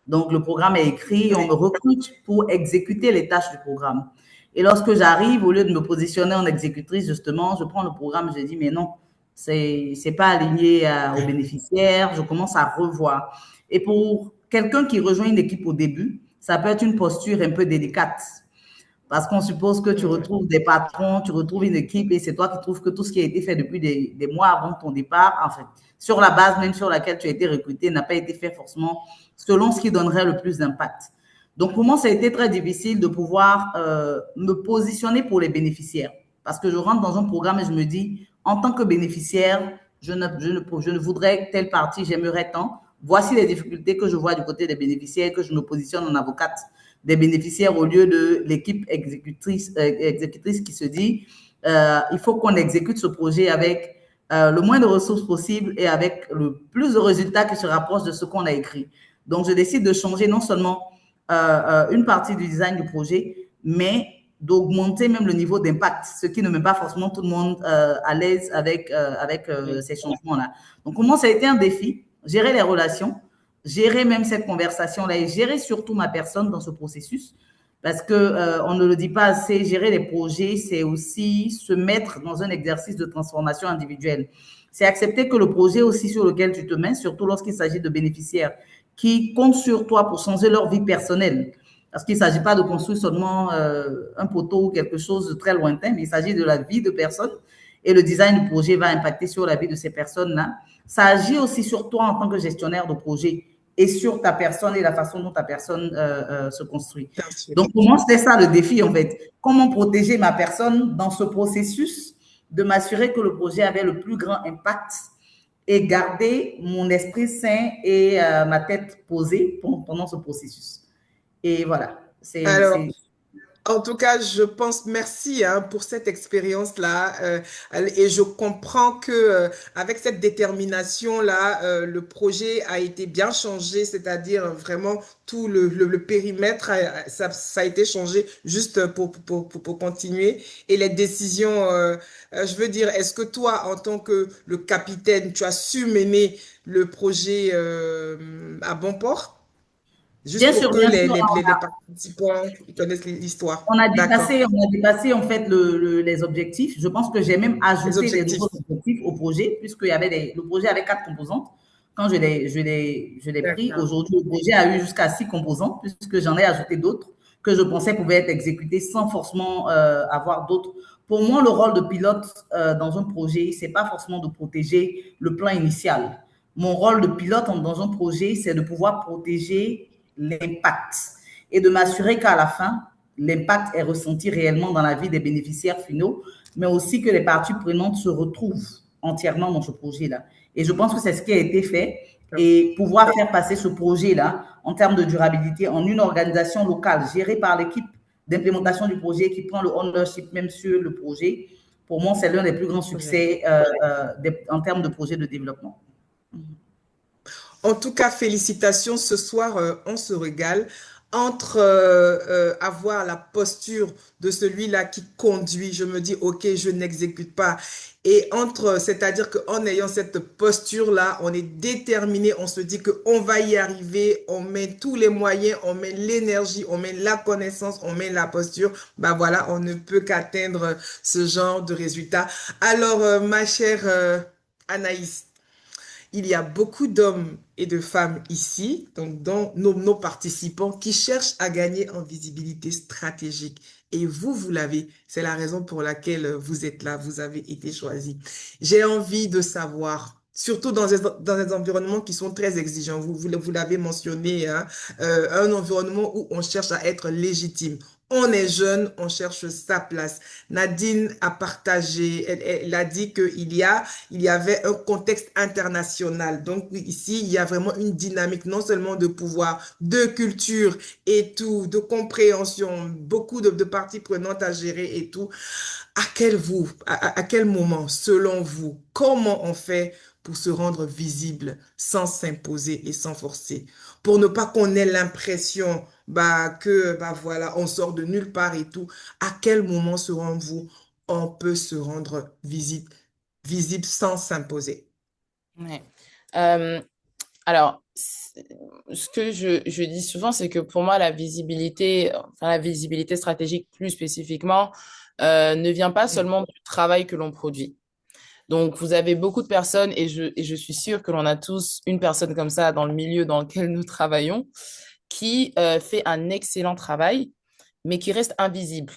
Speaker 3: Donc, le programme est écrit, on me
Speaker 1: Oui.
Speaker 3: recrute pour exécuter les tâches du programme. Et lorsque j'arrive, au lieu de me positionner en exécutrice, justement, je prends le programme, je dis, mais non, c'est pas aligné aux bénéficiaires, je commence à revoir. Et pour quelqu'un qui rejoint une équipe au début, ça peut être une posture un peu délicate parce qu'on suppose que tu
Speaker 1: Mhm.
Speaker 3: retrouves des patrons, tu retrouves une équipe et c'est toi qui trouves que tout ce qui a été fait depuis des mois avant ton départ, en fait, sur la base même sur laquelle tu as été recruté, n'a pas été fait forcément selon ce qui donnerait le plus d'impact. Donc, pour moi, ça a été très difficile de pouvoir me positionner pour les bénéficiaires. Parce que je rentre dans un programme et je me dis, en tant que bénéficiaire, je ne voudrais telle partie, j'aimerais tant. Voici les difficultés que je vois du côté des bénéficiaires, que je me positionne en avocate des bénéficiaires au lieu de l'équipe exécutrice qui se dit il faut qu'on exécute ce projet avec le moins de ressources possible et avec le plus de résultats qui se rapprochent de ce qu'on a écrit. Donc, je décide de changer non seulement une partie du design du projet, mais d'augmenter même le niveau d'impact, ce qui ne met pas forcément tout le monde à l'aise avec ces changements-là. Donc, pour moi, ça a été un défi, gérer les relations, gérer même cette conversation-là et gérer surtout ma personne dans ce processus. Parce que on ne le dit pas assez, gérer les projets, c'est aussi se mettre dans un exercice de transformation individuelle. C'est accepter que le projet aussi sur lequel tu te mets, surtout lorsqu'il s'agit de bénéficiaires qui comptent sur toi pour changer leur vie personnelle. Parce qu'il ne s'agit pas de construire seulement un poteau ou quelque chose de très lointain, mais il s'agit de la vie de personnes. Et le design du projet va impacter sur la vie de ces personnes-là. Ça agit aussi sur toi en tant que gestionnaire de projet et sur ta personne et la façon dont ta personne se construit.
Speaker 1: Bien sûr.
Speaker 3: Donc, pour moi, c'était ça le défi, en fait. Comment protéger ma personne dans ce processus de m'assurer que le projet avait le plus grand impact et garder mon esprit sain et ma tête posée pendant ce processus. Et voilà,
Speaker 1: Alors, en tout cas, je pense, merci hein, pour cette expérience-là. Et je comprends que avec cette détermination-là, le projet a été bien changé, c'est-à-dire vraiment tout le périmètre, ça a été changé juste pour continuer. Et les décisions, je veux dire, est-ce que toi, en tant que le capitaine, tu as su mener le projet à bon port? Juste pour que
Speaker 3: bien sûr,
Speaker 1: les participants connaissent l'histoire. D'accord.
Speaker 3: on a dépassé en fait les objectifs. Je pense que j'ai même
Speaker 1: Les
Speaker 3: ajouté des
Speaker 1: objectifs.
Speaker 3: nouveaux objectifs au projet, puisqu'il y avait le projet avait 4 composantes. Quand je l'ai pris,
Speaker 1: D'accord.
Speaker 3: aujourd'hui, le projet a eu jusqu'à 6 composantes, puisque j'en ai ajouté d'autres que je pensais pouvaient être exécutées sans forcément avoir d'autres. Pour moi, le rôle de pilote dans un projet, c'est pas forcément de protéger le plan initial. Mon rôle de pilote dans un projet, c'est de pouvoir protéger l'impact et de m'assurer qu'à la fin, l'impact est ressenti réellement dans la vie des bénéficiaires finaux, mais aussi que les parties prenantes se retrouvent entièrement dans ce projet-là. Et je pense que c'est ce qui a été fait et pouvoir faire passer ce projet-là en termes de durabilité en une organisation locale gérée par l'équipe d'implémentation du projet qui prend le ownership même sur le projet. Pour moi, c'est l'un des plus grands succès en termes de projet de développement.
Speaker 1: En tout cas, félicitations. Ce soir, on se régale entre avoir la posture de celui-là qui conduit, je me dis, OK, je n'exécute pas. Et entre, c'est-à-dire qu'en ayant cette posture-là, on est déterminé, on se dit qu'on va y arriver, on met tous les moyens, on met l'énergie, on met la connaissance, on met la posture. Ben voilà, on ne peut qu'atteindre ce genre de résultat. Alors, ma chère Anaïs, il y a beaucoup d'hommes et de femmes ici, donc dans nos participants, qui cherchent à gagner en visibilité stratégique. Et vous l'avez. C'est la raison pour laquelle vous êtes là, vous avez été choisi. J'ai envie de savoir, surtout dans des environnements qui sont très exigeants, vous l'avez mentionné, hein, un environnement où on cherche à être légitime. On est jeune, on cherche sa place. Nadine a partagé, elle a dit il y avait un contexte international. Donc ici, il y a vraiment une dynamique, non seulement de pouvoir, de culture et tout, de compréhension, beaucoup de parties prenantes à gérer et tout. À quel moment, selon vous, comment on fait pour se rendre visible sans s'imposer et sans forcer, pour ne pas qu'on ait l'impression que voilà, on sort de nulle part et tout. À quel moment, selon vous, on peut se rendre visible sans s'imposer?
Speaker 4: Ouais. Euh, alors, ce que je dis souvent, c'est que pour moi, la visibilité stratégique plus spécifiquement, ne vient pas
Speaker 1: Mm.
Speaker 4: seulement du travail que l'on produit. Donc, vous avez beaucoup de personnes, et je suis sûre que l'on a tous une personne comme ça dans le milieu dans lequel nous travaillons, qui fait un excellent travail, mais qui reste invisible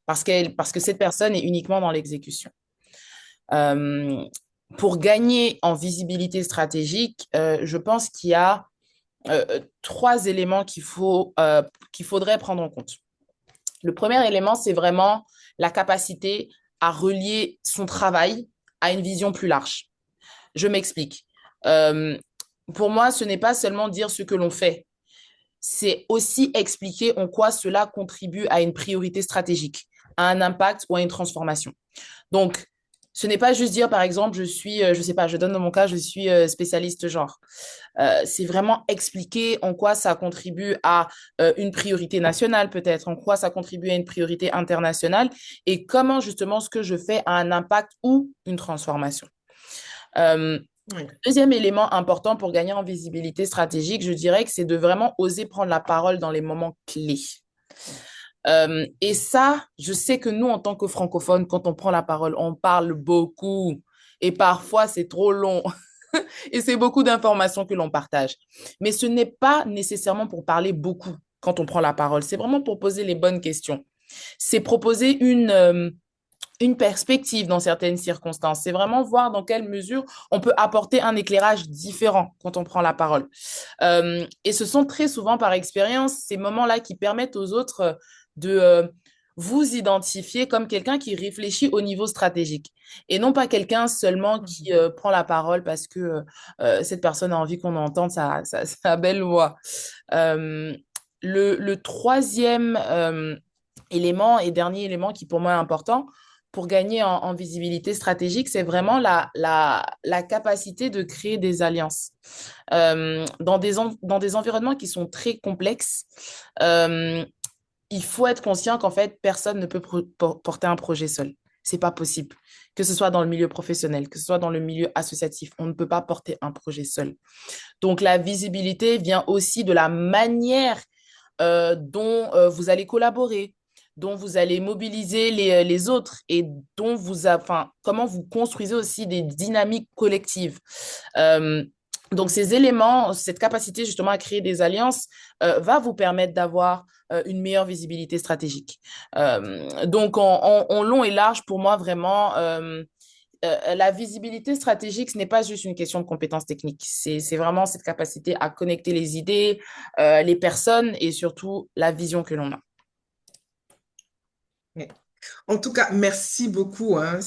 Speaker 4: parce que cette personne est uniquement dans l'exécution. Euh, pour gagner en visibilité stratégique, je pense qu'il y a 3 éléments qu'il faudrait prendre en compte. Le premier élément, c'est vraiment la capacité à relier son travail à une vision plus large. Je m'explique. Euh, pour moi, ce n'est pas seulement dire ce que l'on fait, c'est aussi expliquer en quoi cela contribue à une priorité stratégique, à un impact ou à une transformation. Donc, ce n'est pas juste dire, par exemple, je suis, je sais pas, je donne dans mon cas, je suis spécialiste genre. C'est vraiment expliquer en quoi ça contribue à une priorité nationale peut-être, en quoi ça contribue à une priorité internationale et comment justement ce que je fais a un impact ou une transformation. Euh,
Speaker 1: Oui.
Speaker 4: Deuxième élément important pour gagner en visibilité stratégique, je dirais que c'est de vraiment oser prendre la parole dans les moments clés. Et ça, je sais que nous, en tant que francophones, quand on prend la parole, on parle beaucoup et parfois c'est trop long. Et c'est beaucoup d'informations que l'on partage. Mais ce n'est pas nécessairement pour parler beaucoup quand on prend la parole. C'est vraiment pour poser les bonnes questions. C'est proposer une perspective dans certaines circonstances. C'est vraiment voir dans quelle mesure on peut apporter un éclairage différent quand on prend la parole. Et ce sont très souvent, par expérience, ces moments-là qui permettent aux autres de vous identifier comme quelqu'un qui réfléchit au niveau stratégique et non pas quelqu'un seulement qui prend la parole parce que cette personne a envie qu'on entende sa belle voix. Euh, le troisième élément et dernier élément qui pour moi est important pour gagner en visibilité stratégique, c'est vraiment la capacité de créer des alliances. Dans des environnements qui sont très complexes, euh, il faut être conscient qu'en fait, personne ne peut porter un projet seul. C'est pas possible. Que ce soit dans le milieu professionnel, que ce soit dans le milieu associatif, on ne peut pas porter un projet seul. Donc, la visibilité vient aussi de la manière dont vous allez collaborer, dont vous allez mobiliser les autres et dont enfin, comment vous construisez aussi des dynamiques collectives. Euh, donc, ces éléments, cette capacité justement à créer des alliances va vous permettre d'avoir une meilleure visibilité stratégique. Donc, en long et large, pour moi, vraiment, la visibilité stratégique, ce n'est pas juste une question de compétences techniques. C'est vraiment cette capacité à connecter les idées, les personnes et surtout la vision que l'on a.
Speaker 1: Oui. En tout cas, merci beaucoup, hein.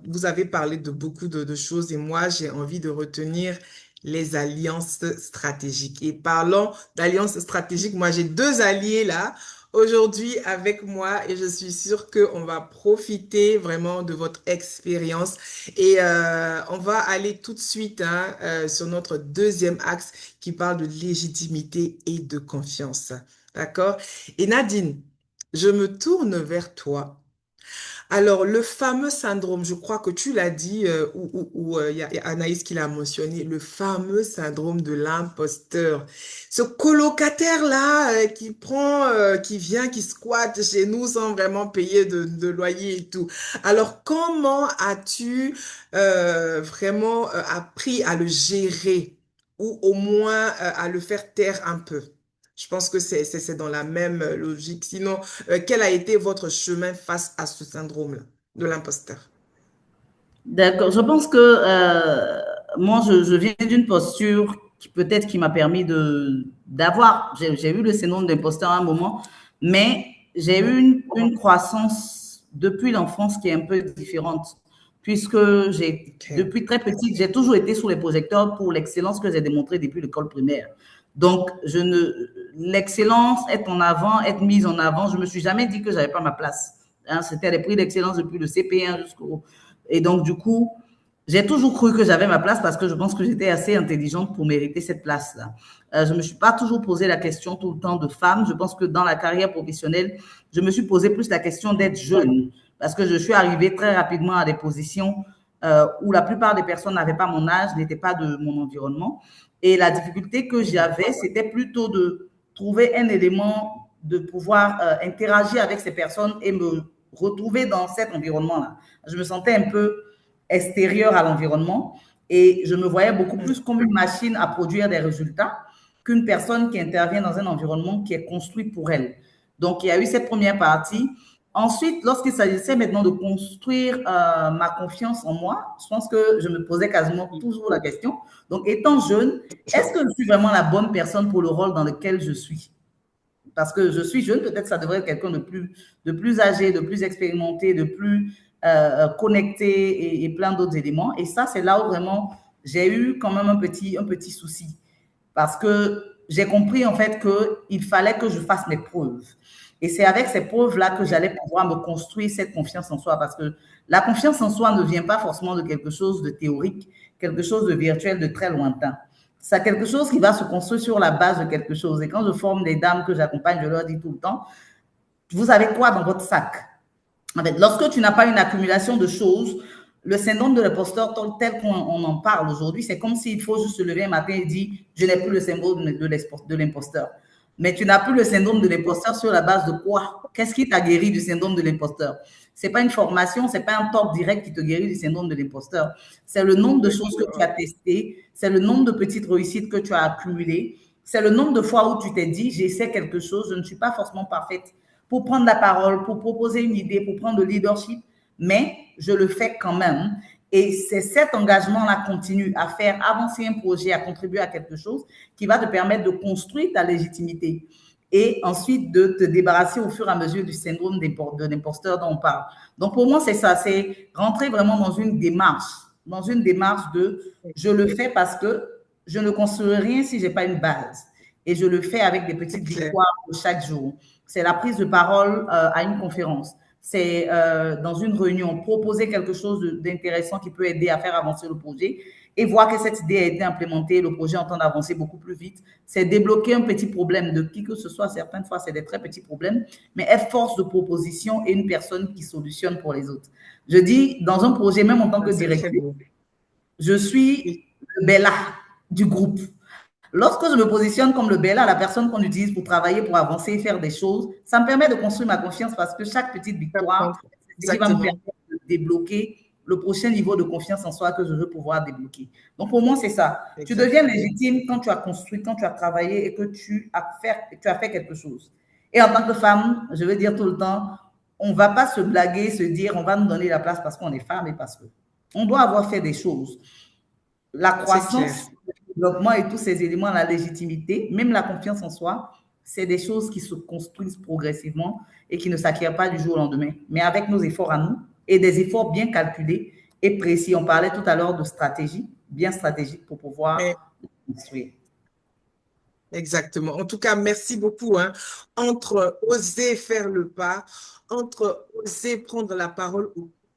Speaker 1: Vous avez parlé de beaucoup de choses et moi, j'ai envie de retenir les alliances stratégiques. Et parlons d'alliances stratégiques, moi, j'ai deux alliés là aujourd'hui avec moi et je suis sûre qu'on va profiter vraiment de votre expérience. Et on va aller tout de suite, hein, sur notre deuxième axe qui parle de légitimité et de confiance. D'accord? Et Nadine, je me tourne vers toi. Alors, le fameux syndrome, je crois que tu l'as dit, il y a Anaïs qui l'a mentionné, le fameux syndrome de l'imposteur. Ce colocataire-là qui vient, qui squatte chez nous sans vraiment payer de loyer et tout. Alors, comment as-tu vraiment appris à le gérer ou au moins à le faire taire un peu? Je pense que c'est dans la même logique. Sinon, quel a été votre chemin face à ce syndrome-là de l'imposteur?
Speaker 3: D'accord. Je pense que moi, je viens d'une posture qui peut-être qui m'a permis d'avoir, j'ai eu le syndrome d'imposteur à un moment, mais j'ai eu une croissance depuis l'enfance qui est un peu différente, puisque
Speaker 1: Ok.
Speaker 3: depuis très petite, j'ai toujours été sous les projecteurs pour l'excellence que j'ai démontrée depuis l'école primaire. Donc, l'excellence, être en avant, être mise en avant, je me suis jamais dit que j'avais pas ma place. Hein, c'était les prix d'excellence depuis le CP1 jusqu'au et donc, du coup, j'ai toujours cru que j'avais ma place parce que je pense que j'étais assez intelligente pour mériter cette place-là. Je ne me suis pas toujours posé la question tout le temps de femme. Je pense que dans la carrière professionnelle, je me suis posé plus la question d'être jeune parce que je suis arrivée très rapidement à des positions où la plupart des personnes n'avaient pas mon âge, n'étaient pas de mon environnement. Et la difficulté que j'avais, c'était plutôt de trouver un élément de pouvoir interagir avec ces personnes et me retrouver dans cet environnement-là. Je me sentais un peu extérieure à l'environnement et je me voyais beaucoup plus comme une machine à produire des résultats qu'une personne qui intervient dans un environnement qui est construit pour elle. Donc, il y a eu cette première partie. Ensuite, lorsqu'il s'agissait maintenant de construire ma confiance en moi, je pense que je me posais quasiment toujours la question. Donc, étant jeune, est-ce que je suis vraiment la bonne personne pour le rôle dans lequel je suis? Parce que je suis jeune, peut-être ça devrait être quelqu'un de plus âgé, de plus expérimenté, de plus connecté et plein d'autres éléments. Et ça, c'est là où vraiment j'ai eu quand même un petit souci. Parce que j'ai compris en fait qu'il fallait que je fasse mes preuves. Et c'est avec ces preuves-là que j'allais pouvoir me construire cette confiance en soi, parce que la confiance en soi ne vient pas forcément de quelque chose de théorique, quelque chose de virtuel, de très lointain. C'est quelque chose qui va se construire sur la base de quelque chose. Et quand je forme des dames que j'accompagne, je leur dis tout le temps, vous avez quoi dans votre sac? En fait, lorsque tu n'as pas une accumulation de choses, le syndrome de l'imposteur tel qu'on en parle aujourd'hui, c'est comme s'il faut juste se lever un matin et dire je n'ai plus le syndrome de l'imposteur. Mais tu n'as plus le syndrome de l'imposteur sur la base de quoi? Qu'est-ce qui t'a guéri du syndrome de l'imposteur? C'est pas une formation, c'est pas un talk direct qui te guérit du syndrome de l'imposteur. C'est le nombre de choses que tu as testées, c'est le nombre de petites réussites que tu as accumulées, c'est le nombre de fois où tu t'es dit j'essaie quelque chose, je ne suis pas forcément parfaite pour prendre la parole, pour proposer une idée, pour prendre le leadership, mais je le fais quand même. Et c'est cet engagement-là continu à faire avancer un projet, à contribuer à quelque chose qui va te permettre de construire ta légitimité et ensuite de te débarrasser au fur et à mesure du syndrome de l'imposteur dont on parle. Donc pour moi, c'est ça, c'est rentrer vraiment dans une démarche de je le fais parce que je ne construis rien si je n'ai pas une base. Et je le fais avec des petites victoires chaque jour. C'est la prise de parole à une conférence. C'est dans une réunion, proposer quelque chose d'intéressant qui peut aider à faire avancer le projet et voir que cette idée a été implémentée, le projet entend avancer beaucoup plus vite. C'est débloquer un petit problème de qui que ce soit. Certaines fois, c'est des très petits problèmes, mais être force de proposition et une personne qui solutionne pour les autres. Je dis, dans un projet, même en tant que directrice, je suis le Bella du groupe. Lorsque je me positionne comme le Bella, la personne qu'on utilise pour travailler, pour avancer et faire des choses, ça me permet de construire ma confiance parce que chaque petite victoire, c'est ce qui va me permettre de débloquer le prochain niveau de confiance en soi que je veux pouvoir débloquer. Donc, pour moi, c'est ça. Exactement. Tu deviens légitime quand tu as construit, quand tu as travaillé et que tu as fait quelque chose. Et en tant que femme, je veux dire tout le temps, on ne va pas se blaguer, se dire on va nous donner la place parce qu'on est femme et parce que. On doit avoir fait des choses. La croissance, le développement et tous ces éléments, la légitimité, même la confiance en soi, c'est des choses qui se construisent progressivement et qui ne s'acquièrent pas du jour au lendemain. Mais avec nos efforts à nous et des efforts bien calculés et précis. On parlait tout à l'heure de stratégie, bien stratégique pour pouvoir construire.
Speaker 1: Exactement. En tout cas, merci beaucoup. Hein. Entre oser faire le pas, entre oser prendre la parole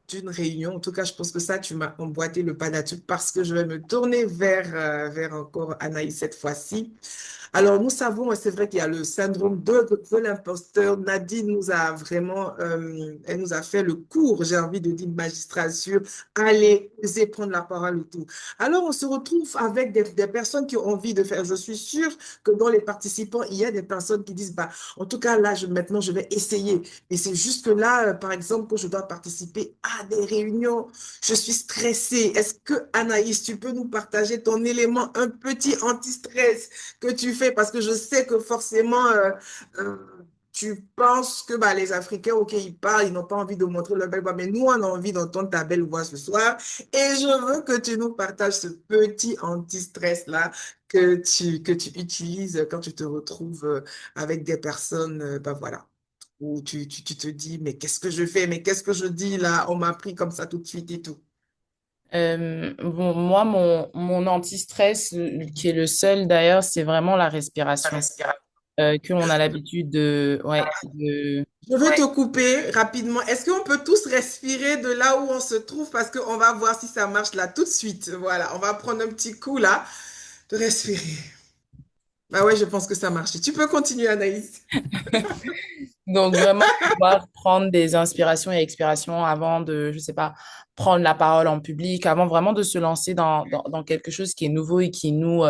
Speaker 1: d'une réunion, en tout cas, je pense que ça, tu m'as emboîté le pas là-dessus parce que je vais me tourner vers encore Anaïs cette fois-ci. Alors, nous savons, et c'est vrai qu'il y a le syndrome de l'imposteur. Nadine nous a vraiment, elle nous a fait le cours, j'ai envie de dire, magistral sur aller oser prendre la parole et tout. Alors, on se retrouve avec des personnes qui ont envie de faire. Je suis sûre que dans les participants, il y a des personnes qui disent, bah, en tout cas, là, maintenant, je vais essayer. Et c'est juste que là, par exemple, quand je dois participer à des réunions, je suis stressée. Est-ce que, Anaïs, tu peux nous partager ton élément, un petit anti-stress que tu fais? Parce que je sais que forcément, tu penses que bah, les Africains, OK, ils parlent, ils n'ont pas envie de montrer leur belle voix, mais nous, on a envie d'entendre ta belle voix ce soir. Et je veux que tu nous partages ce petit anti-stress-là que tu utilises quand tu te retrouves avec des personnes, bah voilà, où tu te dis, mais qu'est-ce que je fais? Mais qu'est-ce que je dis là? On m'a pris comme ça tout de suite et tout.
Speaker 4: Bon, moi, mon anti-stress, qui est le seul d'ailleurs, c'est vraiment la respiration. Que l'on a l'habitude de, ouais,
Speaker 1: Je veux te couper rapidement. Est-ce qu'on peut tous respirer de là où on se trouve parce qu'on va voir si ça marche là tout de suite. Voilà, on va prendre un petit coup là de respirer. Bah ouais, je pense que ça marche. Tu peux continuer, Anaïs.
Speaker 4: Donc, vraiment, pouvoir prendre des inspirations et expirations avant de, je sais pas, prendre la parole en public, avant vraiment de se lancer dans quelque chose qui est nouveau et qui nous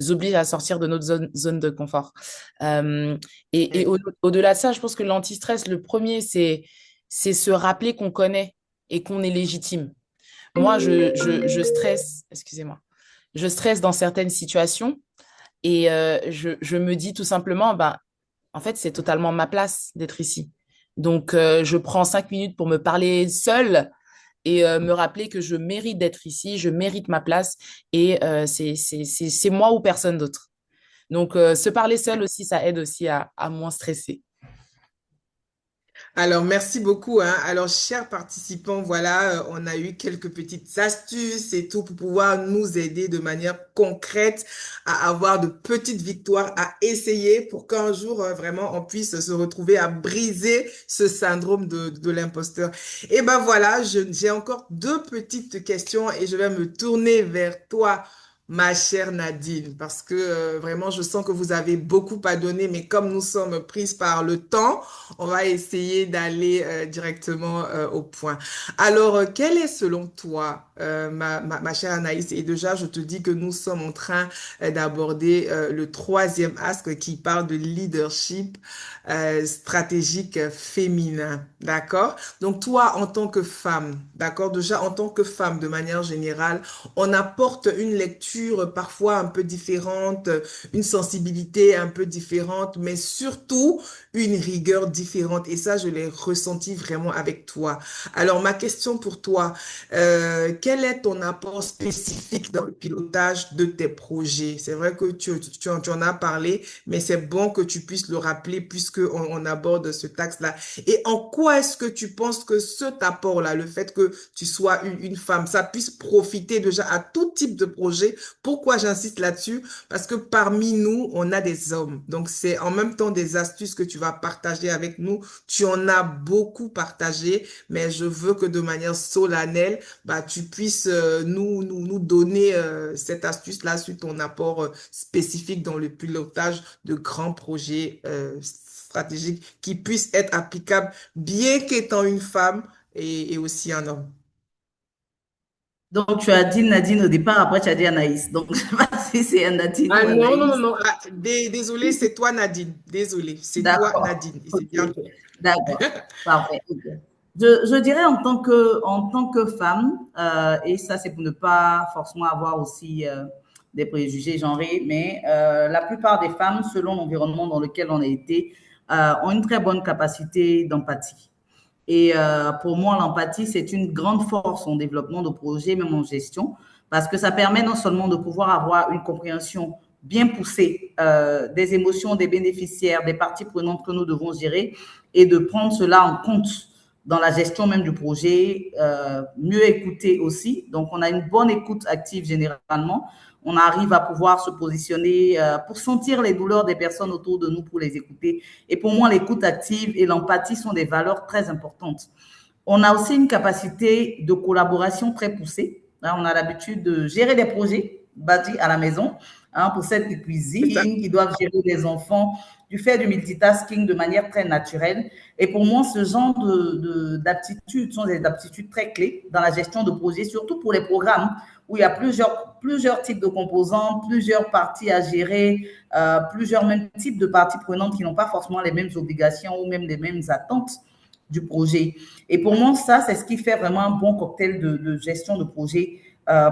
Speaker 4: oblige à sortir de notre zone de confort. Et au-delà de ça, je pense que l'anti-stress, le premier, c'est se rappeler qu'on connaît et qu'on est légitime. Moi, je stresse, excusez-moi, je stresse dans certaines situations et je me dis tout simplement, ben, en fait, c'est totalement ma place d'être ici. Donc, je prends 5 minutes pour me parler seule et me rappeler que je mérite d'être ici, je mérite ma place et c'est moi ou personne d'autre. Donc, se parler seul aussi, ça aide aussi à moins stresser.
Speaker 1: Alors, merci beaucoup, hein. Alors, chers participants, voilà, on a eu quelques petites astuces et tout pour pouvoir nous aider de manière concrète à avoir de petites victoires à essayer pour qu'un jour, vraiment, on puisse se retrouver à briser ce syndrome de l'imposteur. Et ben voilà, j'ai encore deux petites questions et je vais me tourner vers toi. Ma chère Nadine, parce que vraiment, je sens que vous avez beaucoup à donner, mais comme nous sommes prises par le temps, on va essayer d'aller directement au point. Alors, quel est selon toi, ma chère Anaïs, et déjà, je te dis que nous sommes en train d'aborder le troisième axe qui parle de leadership stratégique féminin, d'accord? Donc, toi, en tant que femme, d'accord? Déjà, en tant que femme, de manière générale, on apporte une lecture parfois un peu différente, une sensibilité un peu différente, mais surtout, une rigueur différente. Et ça, je l'ai ressenti vraiment avec toi. Alors, ma question pour toi, quel est ton apport spécifique dans le pilotage de tes projets? C'est vrai que tu en as parlé, mais c'est bon que tu puisses le rappeler puisque on aborde ce axe-là. Et en quoi est-ce que tu penses que cet apport-là, le fait que tu sois une femme, ça puisse profiter déjà à tout type de projet? Pourquoi j'insiste là-dessus? Parce que parmi nous, on a des hommes. Donc, c'est en même temps des astuces que tu vas partager avec nous. Tu en as beaucoup partagé, mais je veux que de manière solennelle, bah, tu puisses nous donner cette astuce-là sur ton apport spécifique dans le pilotage de grands projets stratégiques qui puissent être applicables, bien qu'étant une femme et aussi un homme.
Speaker 3: Donc, tu as dit Nadine au départ, après tu as dit Anaïs. Donc, je ne sais pas si c'est Nadine
Speaker 1: Ah
Speaker 3: ou
Speaker 1: non, non, non,
Speaker 3: Anaïs.
Speaker 1: non. Ah, désolé, c'est toi, Nadine. Désolé, c'est toi,
Speaker 3: D'accord.
Speaker 1: Nadine. Et c'est
Speaker 3: Ok.
Speaker 1: bien.
Speaker 3: D'accord. Parfait. Ok. Je dirais en tant que femme, et ça c'est pour ne pas forcément avoir aussi des préjugés genrés, mais la plupart des femmes, selon l'environnement dans lequel on a été, ont une très bonne capacité d'empathie. Et pour moi, l'empathie, c'est une grande force en développement de projet, même en gestion, parce que ça permet non seulement de pouvoir avoir une compréhension bien poussée des émotions des bénéficiaires, des parties prenantes que nous devons gérer, et de prendre cela en compte dans la gestion même du projet, mieux écouter aussi. Donc, on a une bonne écoute active généralement. On arrive à pouvoir se positionner pour sentir les douleurs des personnes autour de nous, pour les écouter. Et pour moi, l'écoute active et l'empathie sont des valeurs très importantes. On a aussi une capacité de collaboration très poussée. Hein, on a l'habitude de gérer des projets bâtis à la maison, hein, pour celles qui
Speaker 1: C'est ça.
Speaker 3: cuisinent, qui doivent gérer des enfants, du fait du multitasking de manière très naturelle. Et pour moi, ce genre d'aptitudes sont des aptitudes très clés dans la gestion de projets, surtout pour les programmes où il y a plusieurs types de composants, plusieurs parties à gérer, plusieurs mêmes types de parties prenantes qui n'ont pas forcément les mêmes obligations ou même les mêmes attentes du projet. Et pour moi, ça, c'est ce qui fait vraiment un bon cocktail de gestion de projet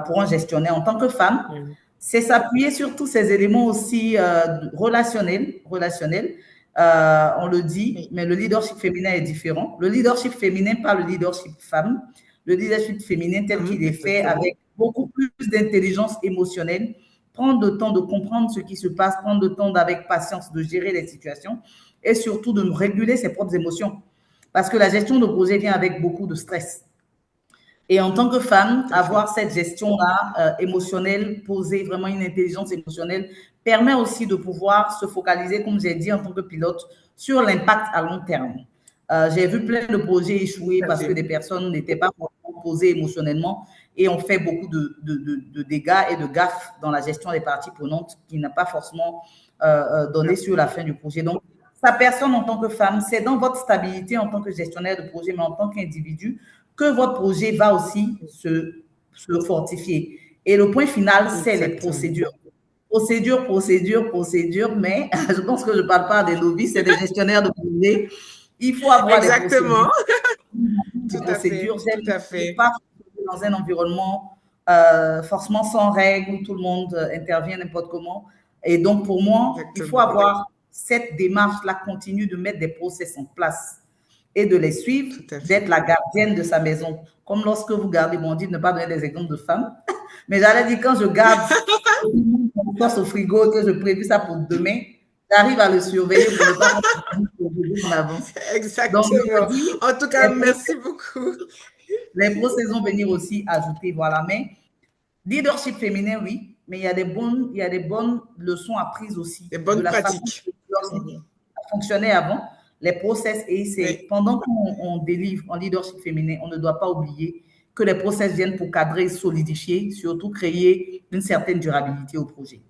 Speaker 3: pour un gestionnaire. En tant que femme, c'est s'appuyer sur tous ces éléments aussi relationnels. On le dit, mais le leadership féminin est différent. Le leadership féminin, pas le leadership femme. Le leadership féminin tel qu'il est fait
Speaker 1: Exactement.
Speaker 3: avec beaucoup plus d'intelligence émotionnelle, prendre le temps de comprendre ce qui se passe, prendre le temps avec patience de gérer les situations et surtout de réguler ses propres émotions. Parce que la gestion de projet vient avec beaucoup de stress. Et en tant que femme,
Speaker 1: Tout à fait.
Speaker 3: avoir cette gestion-là émotionnelle, poser vraiment une intelligence émotionnelle, permet aussi de pouvoir se focaliser, comme j'ai dit en tant que pilote, sur l'impact à long terme. J'ai vu plein de projets échouer
Speaker 1: Tout à
Speaker 3: parce que
Speaker 1: fait.
Speaker 3: des personnes n'étaient pas posées émotionnellement et ont fait beaucoup de dégâts et de gaffes dans la gestion des parties prenantes qui n'a pas forcément donné sur la fin du projet. Donc, sa personne en tant que femme, c'est dans votre stabilité en tant que gestionnaire de projet, mais en tant qu'individu, que votre projet va aussi se fortifier. Et le point final, c'est les
Speaker 1: Exactement.
Speaker 3: procédures. Procédures, mais je pense que je ne parle pas des novices, c'est des gestionnaires de projet. Il faut avoir des procédures.
Speaker 1: Exactement.
Speaker 3: Des
Speaker 1: Tout à fait.
Speaker 3: procédures.
Speaker 1: Tout à
Speaker 3: J'aime
Speaker 1: fait.
Speaker 3: pas dans un environnement forcément sans règles où tout le monde intervient n'importe comment. Et donc, pour moi, il faut
Speaker 1: Exactement.
Speaker 3: avoir cette démarche-là continue de mettre des process en place et de les suivre,
Speaker 1: Tout à
Speaker 3: d'être
Speaker 1: fait.
Speaker 3: la gardienne de sa maison. Comme lorsque vous gardez, bon, on dit de ne pas donner des exemples de femmes, mais j'allais dire quand je garde une sauce au frigo et que je prévis ça pour demain, j'arrive à le surveiller pour ne pas qu'on avance. Donc, je
Speaker 1: Exactement.
Speaker 3: dis,
Speaker 1: En tout cas, merci beaucoup.
Speaker 3: les pro-saisons venir aussi ajouter, voilà. Mais leadership féminin, oui, mais il y a des bonnes leçons apprises aussi
Speaker 1: Des
Speaker 3: de
Speaker 1: bonnes
Speaker 3: la façon que
Speaker 1: pratiques.
Speaker 3: le leadership
Speaker 1: Mhm.
Speaker 3: fonctionnait avant, les process, et c'est
Speaker 1: Oui.
Speaker 3: pendant qu'on délivre en leadership féminin, on ne doit pas oublier que les process viennent pour cadrer, solidifier, surtout créer une certaine durabilité au projet.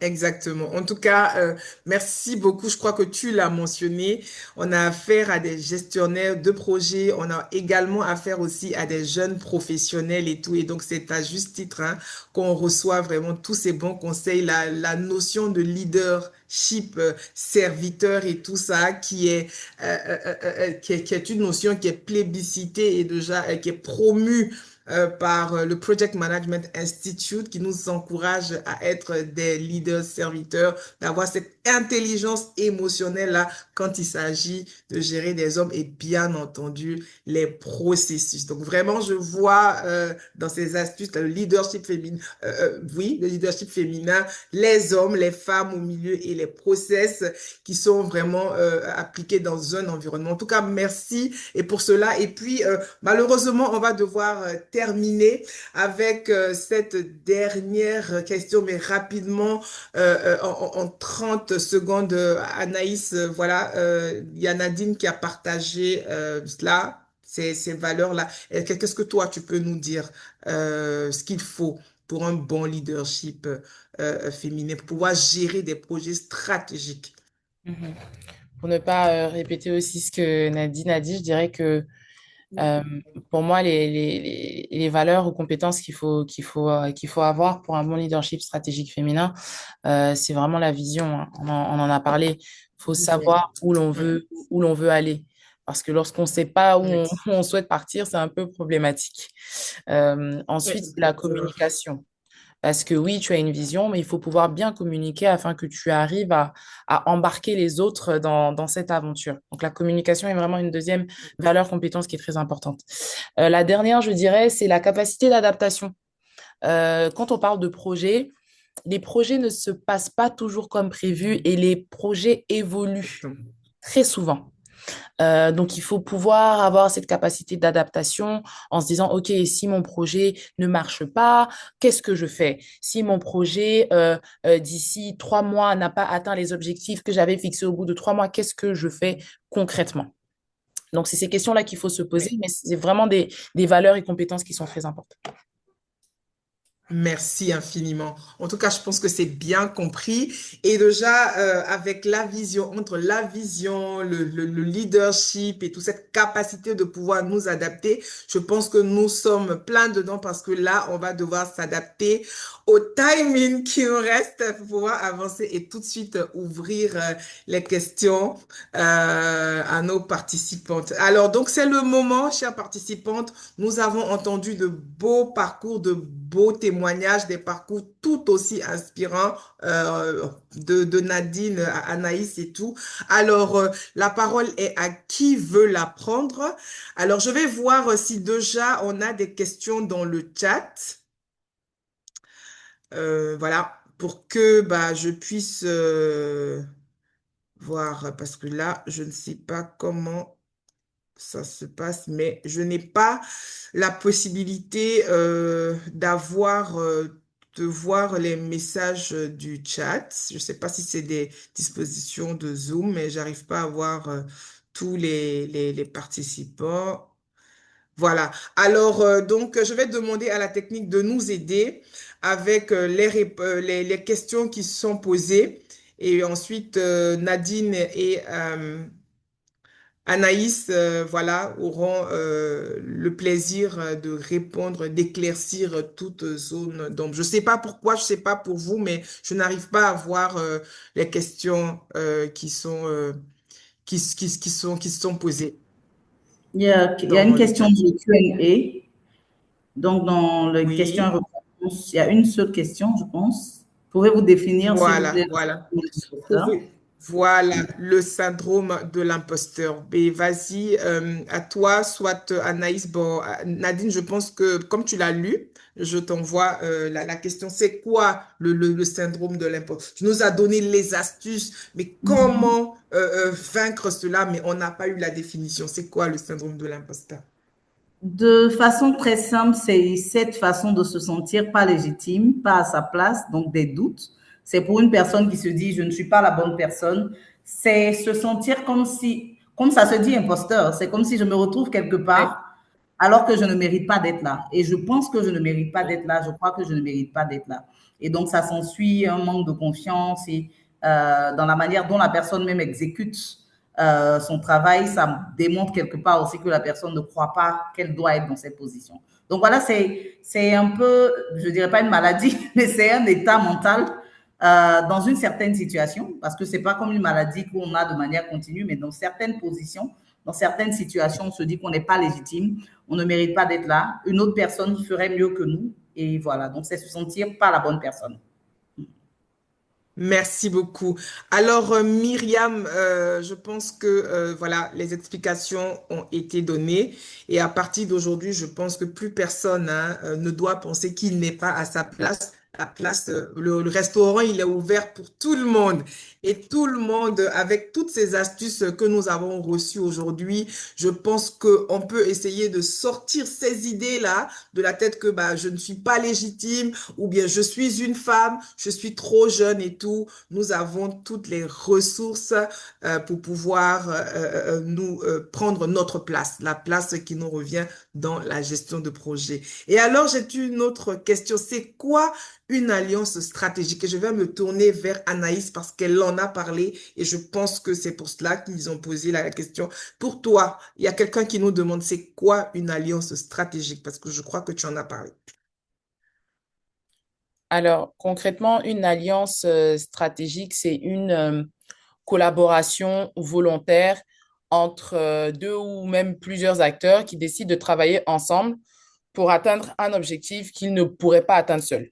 Speaker 1: Exactement. En tout cas, merci beaucoup. Je crois que tu l'as mentionné. On a affaire à des gestionnaires de projets. On a également affaire aussi à des jeunes professionnels et tout. Et donc, c'est à juste titre hein, qu'on reçoit vraiment tous ces bons conseils. La notion de leadership, serviteur et tout ça, qui est une notion qui est plébiscitée et déjà qui est promue par le Project Management Institute qui nous encourage à être des leaders serviteurs, d'avoir cette intelligence émotionnelle-là quand il s'agit de gérer des hommes et bien entendu les processus. Donc vraiment, je vois dans ces astuces le leadership féminin, oui, le leadership féminin, les hommes, les femmes au milieu et les process qui sont vraiment appliqués dans un environnement. En tout cas, merci et pour cela. Et puis, malheureusement, on va devoir terminer avec cette dernière question, mais rapidement, en 30 secondes. Anaïs, voilà, il y a Nadine qui a partagé cela, ces valeurs-là. Qu'est-ce que toi, tu peux nous dire ce qu'il faut pour un bon leadership féminin, pour pouvoir gérer des projets stratégiques?
Speaker 4: Mhm. Pour ne pas répéter aussi ce que Nadine a dit, je dirais que Euh, pour moi, les valeurs ou compétences qu'il faut avoir pour un bon leadership stratégique féminin, c'est vraiment la vision, hein. On en a parlé. Il faut
Speaker 1: Oui,
Speaker 4: savoir
Speaker 1: oui,
Speaker 4: où l'on veut aller. Parce que lorsqu'on ne sait pas
Speaker 1: oui,
Speaker 4: où on souhaite partir, c'est un peu problématique. Ensuite, c'est la
Speaker 1: exactement.
Speaker 4: communication. Parce que oui, tu as une vision, mais il faut pouvoir bien communiquer afin que tu arrives à embarquer les autres dans cette aventure. Donc la communication est vraiment une deuxième valeur compétence qui est très importante. La dernière, je dirais, c'est la capacité d'adaptation. Quand on parle de projet, les projets ne se passent pas toujours comme prévu et les projets évoluent
Speaker 1: Exactement.
Speaker 4: très souvent. Donc, il faut pouvoir avoir cette capacité d'adaptation en se disant, OK, si mon projet ne marche pas, qu'est-ce que je fais? Si mon projet, d'ici 3 mois, n'a pas atteint les objectifs que j'avais fixés au bout de 3 mois, qu'est-ce que je fais concrètement? Donc, c'est ces questions-là qu'il faut se poser,
Speaker 1: Oui.
Speaker 4: mais c'est vraiment des valeurs et compétences qui sont très importantes.
Speaker 1: Merci infiniment. En tout cas, je pense que c'est bien compris. Et déjà, avec la vision, entre la vision, le leadership et toute cette capacité de pouvoir nous adapter, je pense que nous sommes plein dedans parce que là, on va devoir s'adapter au timing qui nous reste pour pouvoir avancer et tout de suite ouvrir les questions à nos participantes. Alors, donc, c'est le moment, chères participantes. Nous avons entendu de beaux parcours, de beaux témoignages, des parcours tout aussi inspirants de Nadine à Anaïs et tout. Alors, la parole est à qui veut la prendre. Alors, je vais voir si déjà on a des questions dans le chat. Voilà, pour que bah, je puisse voir, parce que là, je ne sais pas comment ça se passe, mais je n'ai pas la possibilité de voir les messages du chat. Je ne sais pas si c'est des dispositions de Zoom, mais j'arrive pas à voir tous les participants. Voilà. Alors, donc, je vais demander à la technique de nous aider avec les questions qui sont posées. Et ensuite, Nadine et Anaïs, voilà, auront le plaisir de répondre, d'éclaircir toute zone d'ombre. Je ne sais pas pourquoi, je ne sais pas pour vous, mais je n'arrive pas à voir les questions qui sont posées
Speaker 3: Il y a une
Speaker 1: dans le
Speaker 3: question
Speaker 1: chat.
Speaker 3: de Q&A. Donc, dans les questions et
Speaker 1: Oui,
Speaker 3: réponses, il y a une seule question, je pense. Pouvez-vous définir, s'il vous
Speaker 1: voilà,
Speaker 3: plaît,
Speaker 1: voilà.
Speaker 3: le
Speaker 1: Pouvez,
Speaker 3: secteur?
Speaker 1: Voilà, le syndrome de l'imposteur. Mais vas-y, à toi, soit Anaïs. Bon, Nadine, je pense que comme tu l'as lu, je t'envoie la question. C'est quoi le syndrome de l'imposteur? Tu nous as donné les astuces, mais
Speaker 3: Mhm.
Speaker 1: comment vaincre cela? Mais on n'a pas eu la définition. C'est quoi le syndrome de l'imposteur?
Speaker 3: De façon très simple, c'est cette façon de se sentir pas légitime, pas à sa place, donc des doutes. C'est pour une personne qui se dit je ne suis pas la bonne personne. C'est se sentir comme si, comme ça se dit imposteur, c'est comme si je me retrouve quelque
Speaker 4: Ouais.
Speaker 3: part alors que je ne mérite pas d'être là. Et je pense que je ne mérite pas d'être là, je crois que je ne mérite pas d'être là. Et donc ça s'ensuit un manque de confiance et dans la manière dont la personne même exécute son travail, ça démontre quelque part aussi que la personne ne croit pas qu'elle doit être dans cette position. Donc voilà, c'est un peu, je dirais pas une maladie, mais c'est un état mental dans une certaine situation, parce que c'est pas comme une maladie qu'on a de manière continue, mais dans certaines positions, dans certaines situations, on se dit qu'on n'est pas légitime, on ne mérite pas d'être là, une autre personne ferait mieux que nous, et voilà. Donc c'est se sentir pas la bonne personne.
Speaker 1: Merci beaucoup. Alors, Myriam, je pense que voilà, les explications ont été données et à partir d'aujourd'hui, je pense que plus personne hein, ne doit penser qu'il n'est pas à sa place. La place, le restaurant, il est ouvert pour tout le monde et tout le monde, avec toutes ces astuces que nous avons reçues aujourd'hui, je pense que on peut essayer de sortir ces idées-là de la tête que bah, je ne suis pas légitime ou bien je suis une femme, je suis trop jeune et tout. Nous avons toutes les ressources pour pouvoir nous prendre notre place, la place qui nous revient dans la gestion de projet. Et alors, j'ai une autre question. C'est quoi une alliance stratégique? Et je vais me tourner vers Anaïs parce qu'elle en a parlé et je pense que c'est pour cela qu'ils ont posé la question. Pour toi, il y a quelqu'un qui nous demande c'est quoi une alliance stratégique? Parce que je crois que tu en as parlé.
Speaker 4: Alors, concrètement, une alliance stratégique, c'est une collaboration volontaire entre deux ou même plusieurs acteurs qui décident de travailler ensemble pour atteindre un objectif qu'ils ne pourraient pas atteindre seuls.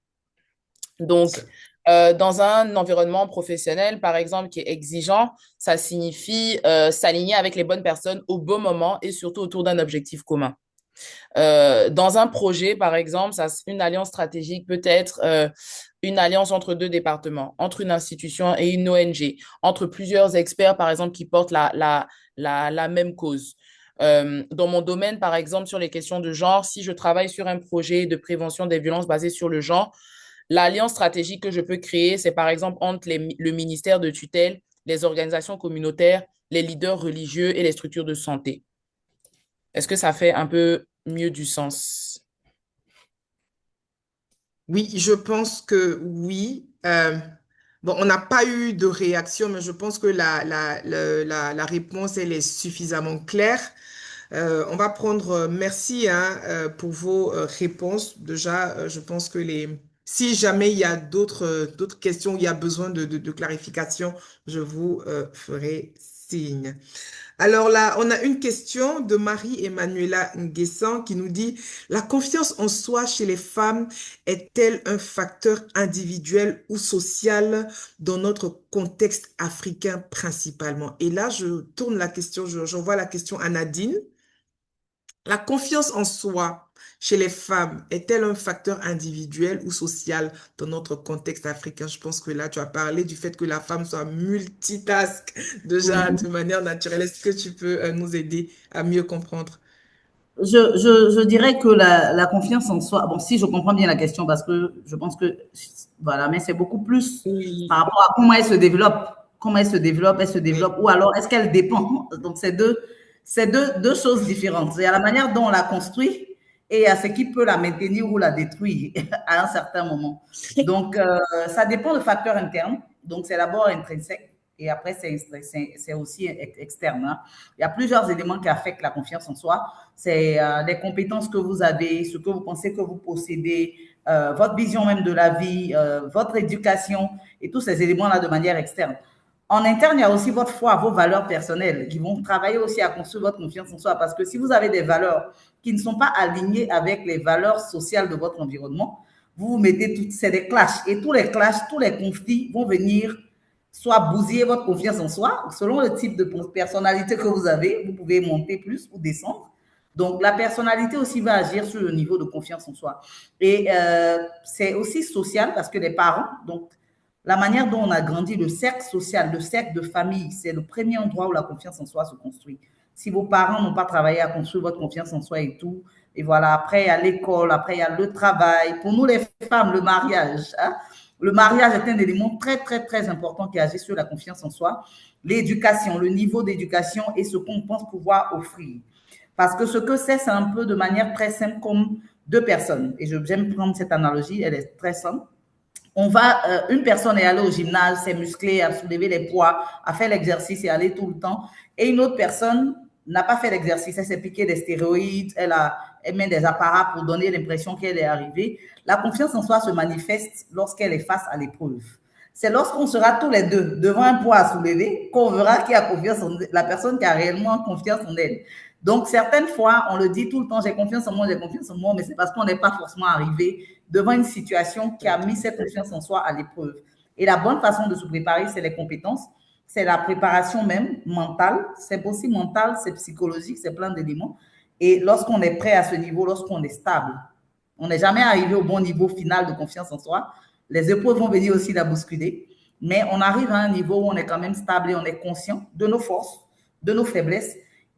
Speaker 4: Donc, dans un environnement professionnel, par exemple, qui est exigeant, ça signifie s'aligner avec les bonnes personnes au bon moment et surtout autour d'un objectif commun. Dans un projet, par exemple, une alliance stratégique peut être une alliance entre deux départements, entre une institution et une ONG, entre plusieurs experts, par exemple, qui portent la même cause. Dans mon domaine, par exemple, sur les questions de genre, si je travaille sur un projet de prévention des violences basées sur le genre, l'alliance stratégique que je peux créer, c'est par exemple entre le ministère de tutelle, les organisations communautaires, les leaders religieux et les structures de santé. Est-ce que ça fait un peu mieux du sens?
Speaker 1: Oui, je pense que oui. Bon, on n'a pas eu de réaction, mais je pense que la réponse, elle est suffisamment claire. On va prendre, merci hein, pour vos réponses. Déjà, je pense que si jamais il y a d'autres questions, il y a besoin de clarification, je vous ferai signe. Alors là, on a une question de Marie-Emmanuela Nguessan qui nous dit, la confiance en soi chez les femmes est-elle un facteur individuel ou social dans notre contexte africain principalement? Et là, je tourne la question, j'envoie la question à Nadine. La confiance en soi chez les femmes est-elle un facteur individuel ou social dans notre contexte africain? Je pense que là, tu as parlé du fait que la femme soit multitask déjà
Speaker 3: Oui.
Speaker 1: de manière naturelle. Est-ce que tu peux nous aider à mieux comprendre?
Speaker 3: Je dirais que la confiance en soi, bon, si je comprends bien la question, parce que je pense que, voilà, mais c'est beaucoup plus par
Speaker 1: Oui,
Speaker 3: rapport à comment elle se développe, elle se
Speaker 1: oui.
Speaker 3: développe, ou alors est-ce qu'elle dépend. Donc, deux choses différentes. Il y a la manière dont on la construit et il y a ce qui peut la maintenir ou la détruire à un certain moment. Donc, ça dépend de facteurs internes. Donc, c'est d'abord intrinsèque et après, c'est aussi externe. Hein. Il y a plusieurs éléments qui affectent la confiance en soi. C'est les compétences que vous avez, ce que vous pensez que vous possédez, votre vision même de la vie, votre éducation et tous ces éléments-là de manière externe. En interne, il y a aussi votre foi, vos valeurs personnelles qui vont travailler aussi à construire votre confiance en soi. Parce que si vous avez des valeurs qui ne sont pas alignées avec les valeurs sociales de votre environnement, vous vous mettez c'est des clashs. Et tous les clashs, tous les conflits vont venir soit bousiller votre confiance en soi. Selon le type de personnalité que vous avez, vous pouvez monter plus ou descendre. Donc, la personnalité aussi va agir sur le niveau de confiance en soi. Et c'est aussi social parce que les parents, donc, la manière dont on a grandi, le cercle social, le cercle de famille, c'est le premier endroit où la confiance en soi se construit. Si vos parents n'ont pas travaillé à construire votre confiance en soi et tout, et voilà, après il y a l'école, après il y a le travail. Pour nous les femmes, le mariage, hein, le mariage est un élément très, très, très important qui agit sur la confiance en soi. L'éducation, le niveau d'éducation et ce qu'on pense pouvoir offrir. Parce que ce que c'est un peu de manière très simple comme deux personnes. Et j'aime prendre cette analogie, elle est très simple. Une personne est allée au gymnase, s'est musclée, a soulevé les poids, a fait l'exercice et allé tout le temps. Et une autre personne n'a pas fait l'exercice, elle s'est piqué des stéroïdes, elle met des apparats pour donner l'impression qu'elle est arrivée. La confiance en soi se manifeste lorsqu'elle est face à l'épreuve. C'est lorsqu'on sera tous les deux devant un poids à soulever qu'on verra qui a confiance en la personne qui a réellement confiance en elle. Donc, certaines fois, on le dit tout le temps, j'ai confiance en moi, mais c'est parce qu'on n'est pas forcément arrivé devant une situation qui a mis cette confiance en soi à l'épreuve. Et la bonne façon de se préparer, c'est les compétences, c'est la préparation même mentale, c'est aussi mental, c'est psychologique, c'est plein d'éléments. Et lorsqu'on est prêt à ce niveau, lorsqu'on est stable, on n'est jamais arrivé au bon niveau final de confiance en soi. Les épreuves vont venir aussi la bousculer, mais on arrive à un niveau où on est quand même stable et on est conscient de nos forces, de nos faiblesses.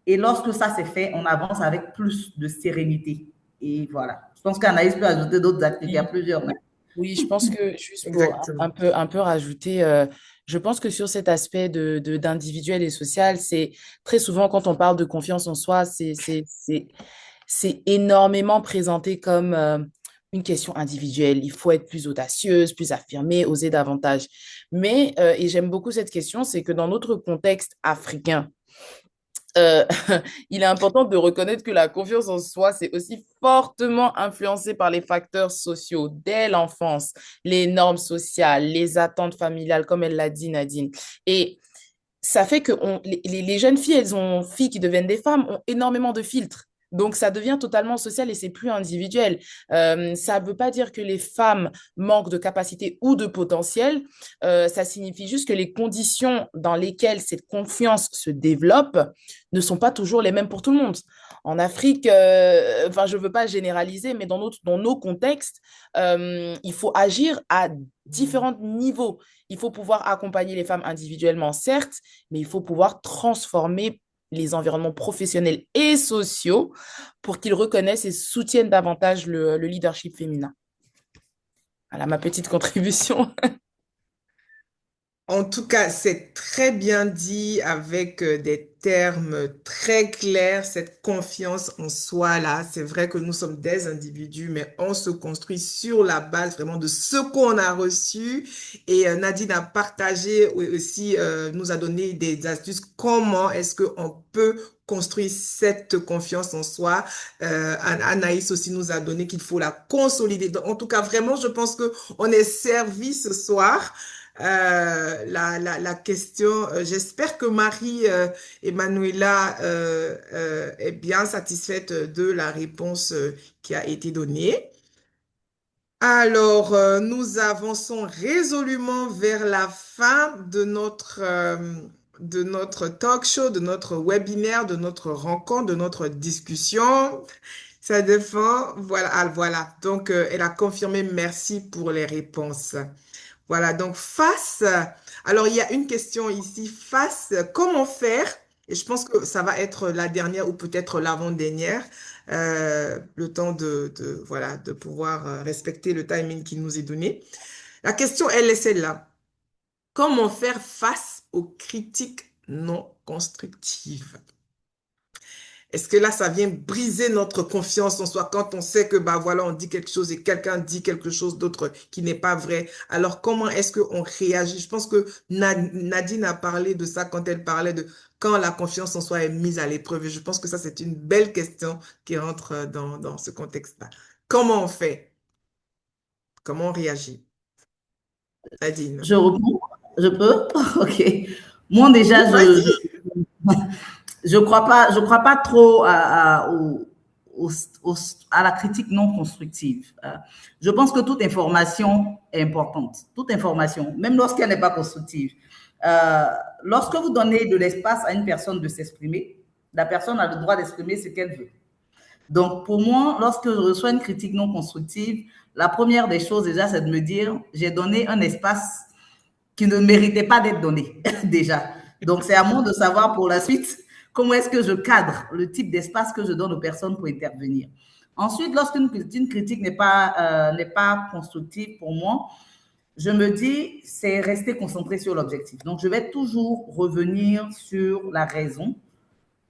Speaker 3: Et lorsque ça s'est fait, on avance avec plus de sérénité. Et voilà. Je pense qu'Anaïs peut ajouter d'autres actes. Il y a plusieurs.
Speaker 4: Oui, je pense que juste pour
Speaker 1: Exactement.
Speaker 4: un peu rajouter, je pense que sur cet aspect d'individuel et social, c'est très souvent quand on parle de confiance en soi, c'est énormément présenté comme une question individuelle. Il faut être plus audacieuse, plus affirmée, oser davantage. Mais, et j'aime beaucoup cette question, c'est que dans notre contexte africain, euh, il est important de reconnaître que la confiance en soi, c'est aussi fortement influencé par les facteurs sociaux dès l'enfance, les normes sociales, les attentes familiales, comme elle l'a dit, Nadine. Et ça fait que les jeunes filles, filles qui deviennent des femmes, ont énormément de filtres. Donc, ça devient totalement social et c'est plus individuel. Ça ne veut pas dire que les femmes manquent de capacité ou de potentiel. Ça signifie juste que les conditions dans lesquelles cette confiance se développe ne sont pas toujours les mêmes pour tout le monde. En Afrique, enfin, je ne veux pas généraliser, mais dans nos contextes, il faut agir à différents niveaux. Il faut pouvoir accompagner les femmes individuellement, certes, mais il faut pouvoir transformer les environnements professionnels et sociaux pour qu'ils reconnaissent et soutiennent davantage le leadership féminin. Voilà ma petite contribution.
Speaker 1: En tout cas, c'est très bien dit avec des termes très clairs, cette confiance en soi là. C'est vrai que nous sommes des individus, mais on se construit sur la base vraiment de ce qu'on a reçu. Et Nadine a partagé aussi, nous a donné des astuces. Comment est-ce qu'on peut construire cette confiance en soi? Anaïs aussi nous a donné qu'il faut la consolider. Donc, en tout cas, vraiment, je pense que on est servi ce soir. La question, j'espère que Marie Emanuela est bien satisfaite de la réponse qui a été donnée. Alors, nous avançons résolument vers la fin de notre talk show, de notre webinaire, de notre rencontre, de notre discussion. Ça dépend. Voilà, voilà. Donc, elle a confirmé merci pour les réponses. Voilà, donc alors il y a une question ici, comment faire? Et je pense que ça va être la dernière ou peut-être l'avant-dernière, le temps voilà, de pouvoir respecter le timing qui nous est donné. La question, elle est celle-là. Comment faire face aux critiques non constructives? Est-ce que là, ça vient briser notre confiance en soi quand on sait que, bah voilà, on dit quelque chose et quelqu'un dit quelque chose d'autre qui n'est pas vrai? Alors, comment est-ce qu'on réagit? Je pense que Nadine a parlé de ça quand elle parlait de quand la confiance en soi est mise à l'épreuve. Et je pense que ça, c'est une belle question qui rentre dans ce contexte-là. Comment on fait? Comment on réagit? Nadine.
Speaker 3: Je reprends. Je peux? OK. Moi, déjà,
Speaker 1: Oui, vas-y.
Speaker 3: je crois pas trop à la critique non constructive. Je pense que toute information est importante. Toute information, même lorsqu'elle n'est pas constructive. Euh, Lorsque vous donnez de l'espace à une personne de s'exprimer, la personne a le droit d'exprimer ce qu'elle veut. Donc, pour moi, lorsque je reçois une critique non constructive, la première des choses, déjà, c'est de me dire, j'ai donné un espace qui ne méritait pas d'être donné, déjà. Donc, c'est à moi de savoir pour la suite comment est-ce que je cadre le type d'espace que je donne aux personnes pour intervenir. Ensuite, lorsqu'une critique n'est pas constructive pour moi, je me dis, c'est rester concentré sur l'objectif. Donc, je vais toujours revenir sur la raison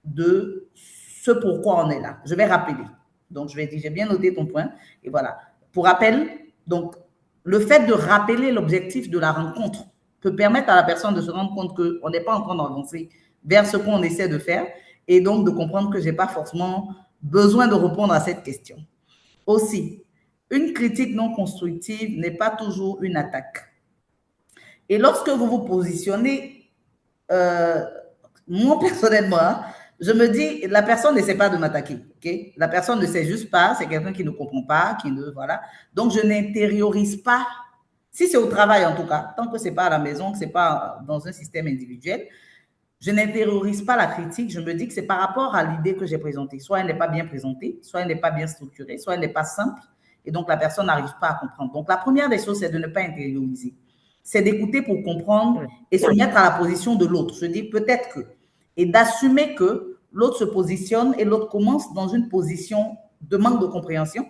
Speaker 3: de ce pourquoi on est là. Je vais rappeler. Donc, je vais dire, j'ai bien noté ton point. Et voilà. Pour rappel, donc, le fait de rappeler l'objectif de la rencontre peut permettre à la personne de se rendre compte qu'on n'est pas en train d'avancer vers ce qu'on essaie de faire et donc de comprendre que je n'ai pas forcément besoin de répondre à cette question. Aussi, une critique non constructive n'est pas toujours une attaque. Et lorsque vous vous positionnez, euh, moi personnellement, je me dis, la personne n'essaie pas de m'attaquer. Okay? La personne ne sait juste pas, c'est quelqu'un qui ne comprend pas, qui ne. Voilà. Donc, je n'intériorise pas, si c'est au travail en tout cas, tant que ce n'est pas à la maison, que ce n'est pas dans un système individuel, je n'intériorise pas la critique, je me dis que c'est par rapport à l'idée que j'ai présentée. Soit elle n'est pas bien présentée, soit elle n'est pas bien structurée, soit elle n'est pas simple, et donc la personne n'arrive pas à comprendre. Donc la première des choses, c'est de ne pas intérioriser. C'est d'écouter pour comprendre et se mettre à la position de l'autre. Je dis peut-être que. Et d'assumer que l'autre se positionne et l'autre commence dans une position de manque de compréhension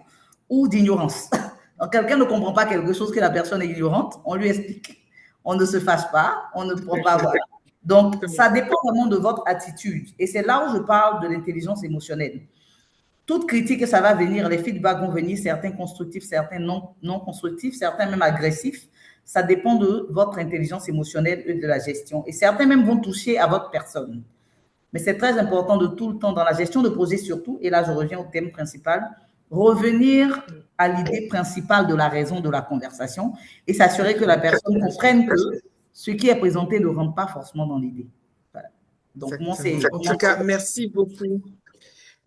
Speaker 3: ou d'ignorance. Donc quelqu'un ne comprend pas quelque chose que la personne est ignorante, on lui explique. On ne se fâche pas, on ne prend pas voilà. Donc, ça dépend vraiment de votre attitude. Et c'est là où je parle de l'intelligence émotionnelle. Toute critique, ça va venir, les feedbacks vont venir, certains constructifs, certains non constructifs, certains même agressifs. Ça dépend de votre intelligence émotionnelle et de la gestion. Et certains même vont toucher à votre personne. Mais c'est très important de tout le temps, dans la gestion de projet surtout, et là je reviens au thème principal, revenir à l'idée principale de la raison de la conversation et s'assurer que la personne comprenne que ce qui est présenté ne rentre pas forcément dans l'idée. Voilà. Donc, moi, c'est.
Speaker 1: En tout cas, merci beaucoup.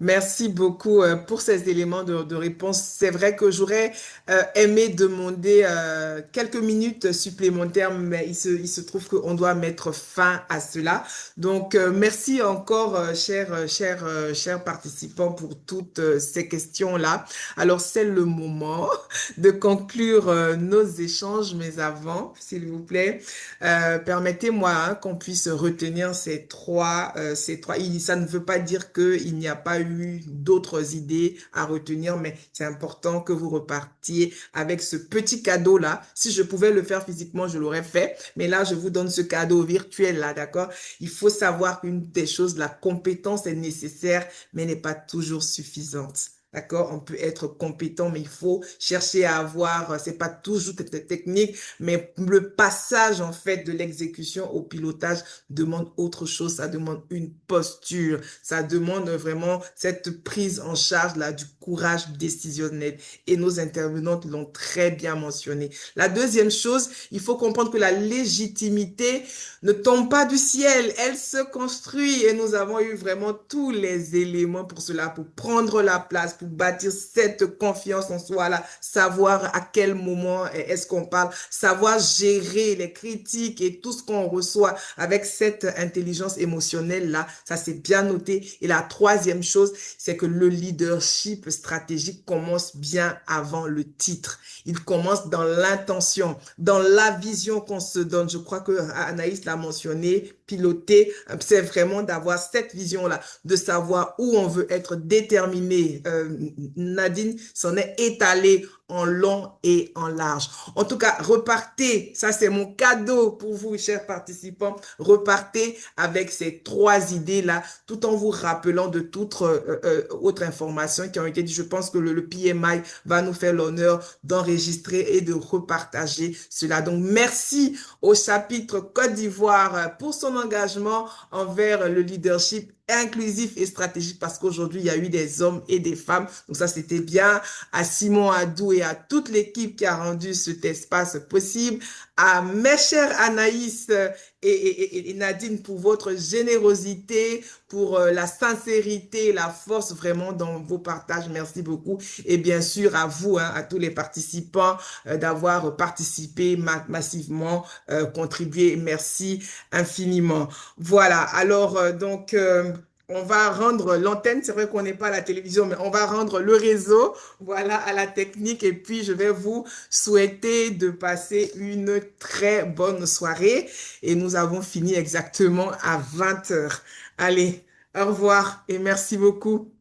Speaker 1: Merci beaucoup pour ces éléments de réponse. C'est vrai que j'aurais aimé demander quelques minutes supplémentaires, mais il se trouve qu'on doit mettre fin à cela. Donc, merci encore, chers participants, pour toutes ces questions-là. Alors, c'est le moment de conclure nos échanges, mais avant, s'il vous plaît, permettez-moi hein, qu'on puisse retenir ces trois. Ça ne veut pas dire qu'il n'y a pas eu d'autres idées à retenir, mais c'est important que vous repartiez avec ce petit cadeau-là. Si je pouvais le faire physiquement, je l'aurais fait. Mais là, je vous donne ce cadeau virtuel-là, d'accord? Il faut savoir qu'une des choses, la compétence est nécessaire, mais n'est pas toujours suffisante. D'accord? On peut être compétent, mais il faut chercher à avoir, c'est pas toujours technique, mais le passage, en fait, de l'exécution au pilotage demande autre chose. Ça demande une posture. Ça demande vraiment cette prise en charge, là, du courage décisionnel. Et nos intervenantes l'ont très bien mentionné. La deuxième chose, il faut comprendre que la légitimité ne tombe pas du ciel. Elle se construit et nous avons eu vraiment tous les éléments pour cela, pour prendre la place, pour bâtir cette confiance en soi là, savoir à quel moment est-ce qu'on parle, savoir gérer les critiques et tout ce qu'on reçoit avec cette intelligence émotionnelle là, ça c'est bien noté. Et la troisième chose, c'est que le leadership stratégique commence bien avant le titre. Il commence dans l'intention, dans la vision qu'on se donne. Je crois que Anaïs l'a mentionné, piloter, c'est vraiment d'avoir cette vision-là, de savoir où on veut être déterminé. Nadine s'en est étalée en long et en large. En tout cas, repartez, ça c'est mon cadeau pour vous, chers participants, repartez avec ces trois idées-là, tout en vous rappelant de toute autre information qui ont été dites. Je pense que le PMI va nous faire l'honneur d'enregistrer et de repartager cela. Donc, merci au chapitre Côte d'Ivoire pour son engagement envers le leadership inclusif et stratégique parce qu'aujourd'hui, il y a eu des hommes et des femmes. Donc ça, c'était bien. À Simon Adou et à toute l'équipe qui a rendu cet espace possible. À mes chers Anaïs et Nadine pour votre générosité, pour la sincérité, la force vraiment dans vos partages. Merci beaucoup. Et bien sûr, à vous, hein, à tous les participants, d'avoir participé massivement, contribué. Merci infiniment. Voilà. Alors, on va rendre l'antenne, c'est vrai qu'on n'est pas à la télévision, mais on va rendre le réseau, voilà, à la technique. Et puis, je vais vous souhaiter de passer une très bonne soirée. Et nous avons fini exactement à 20 heures. Allez, au revoir et merci beaucoup.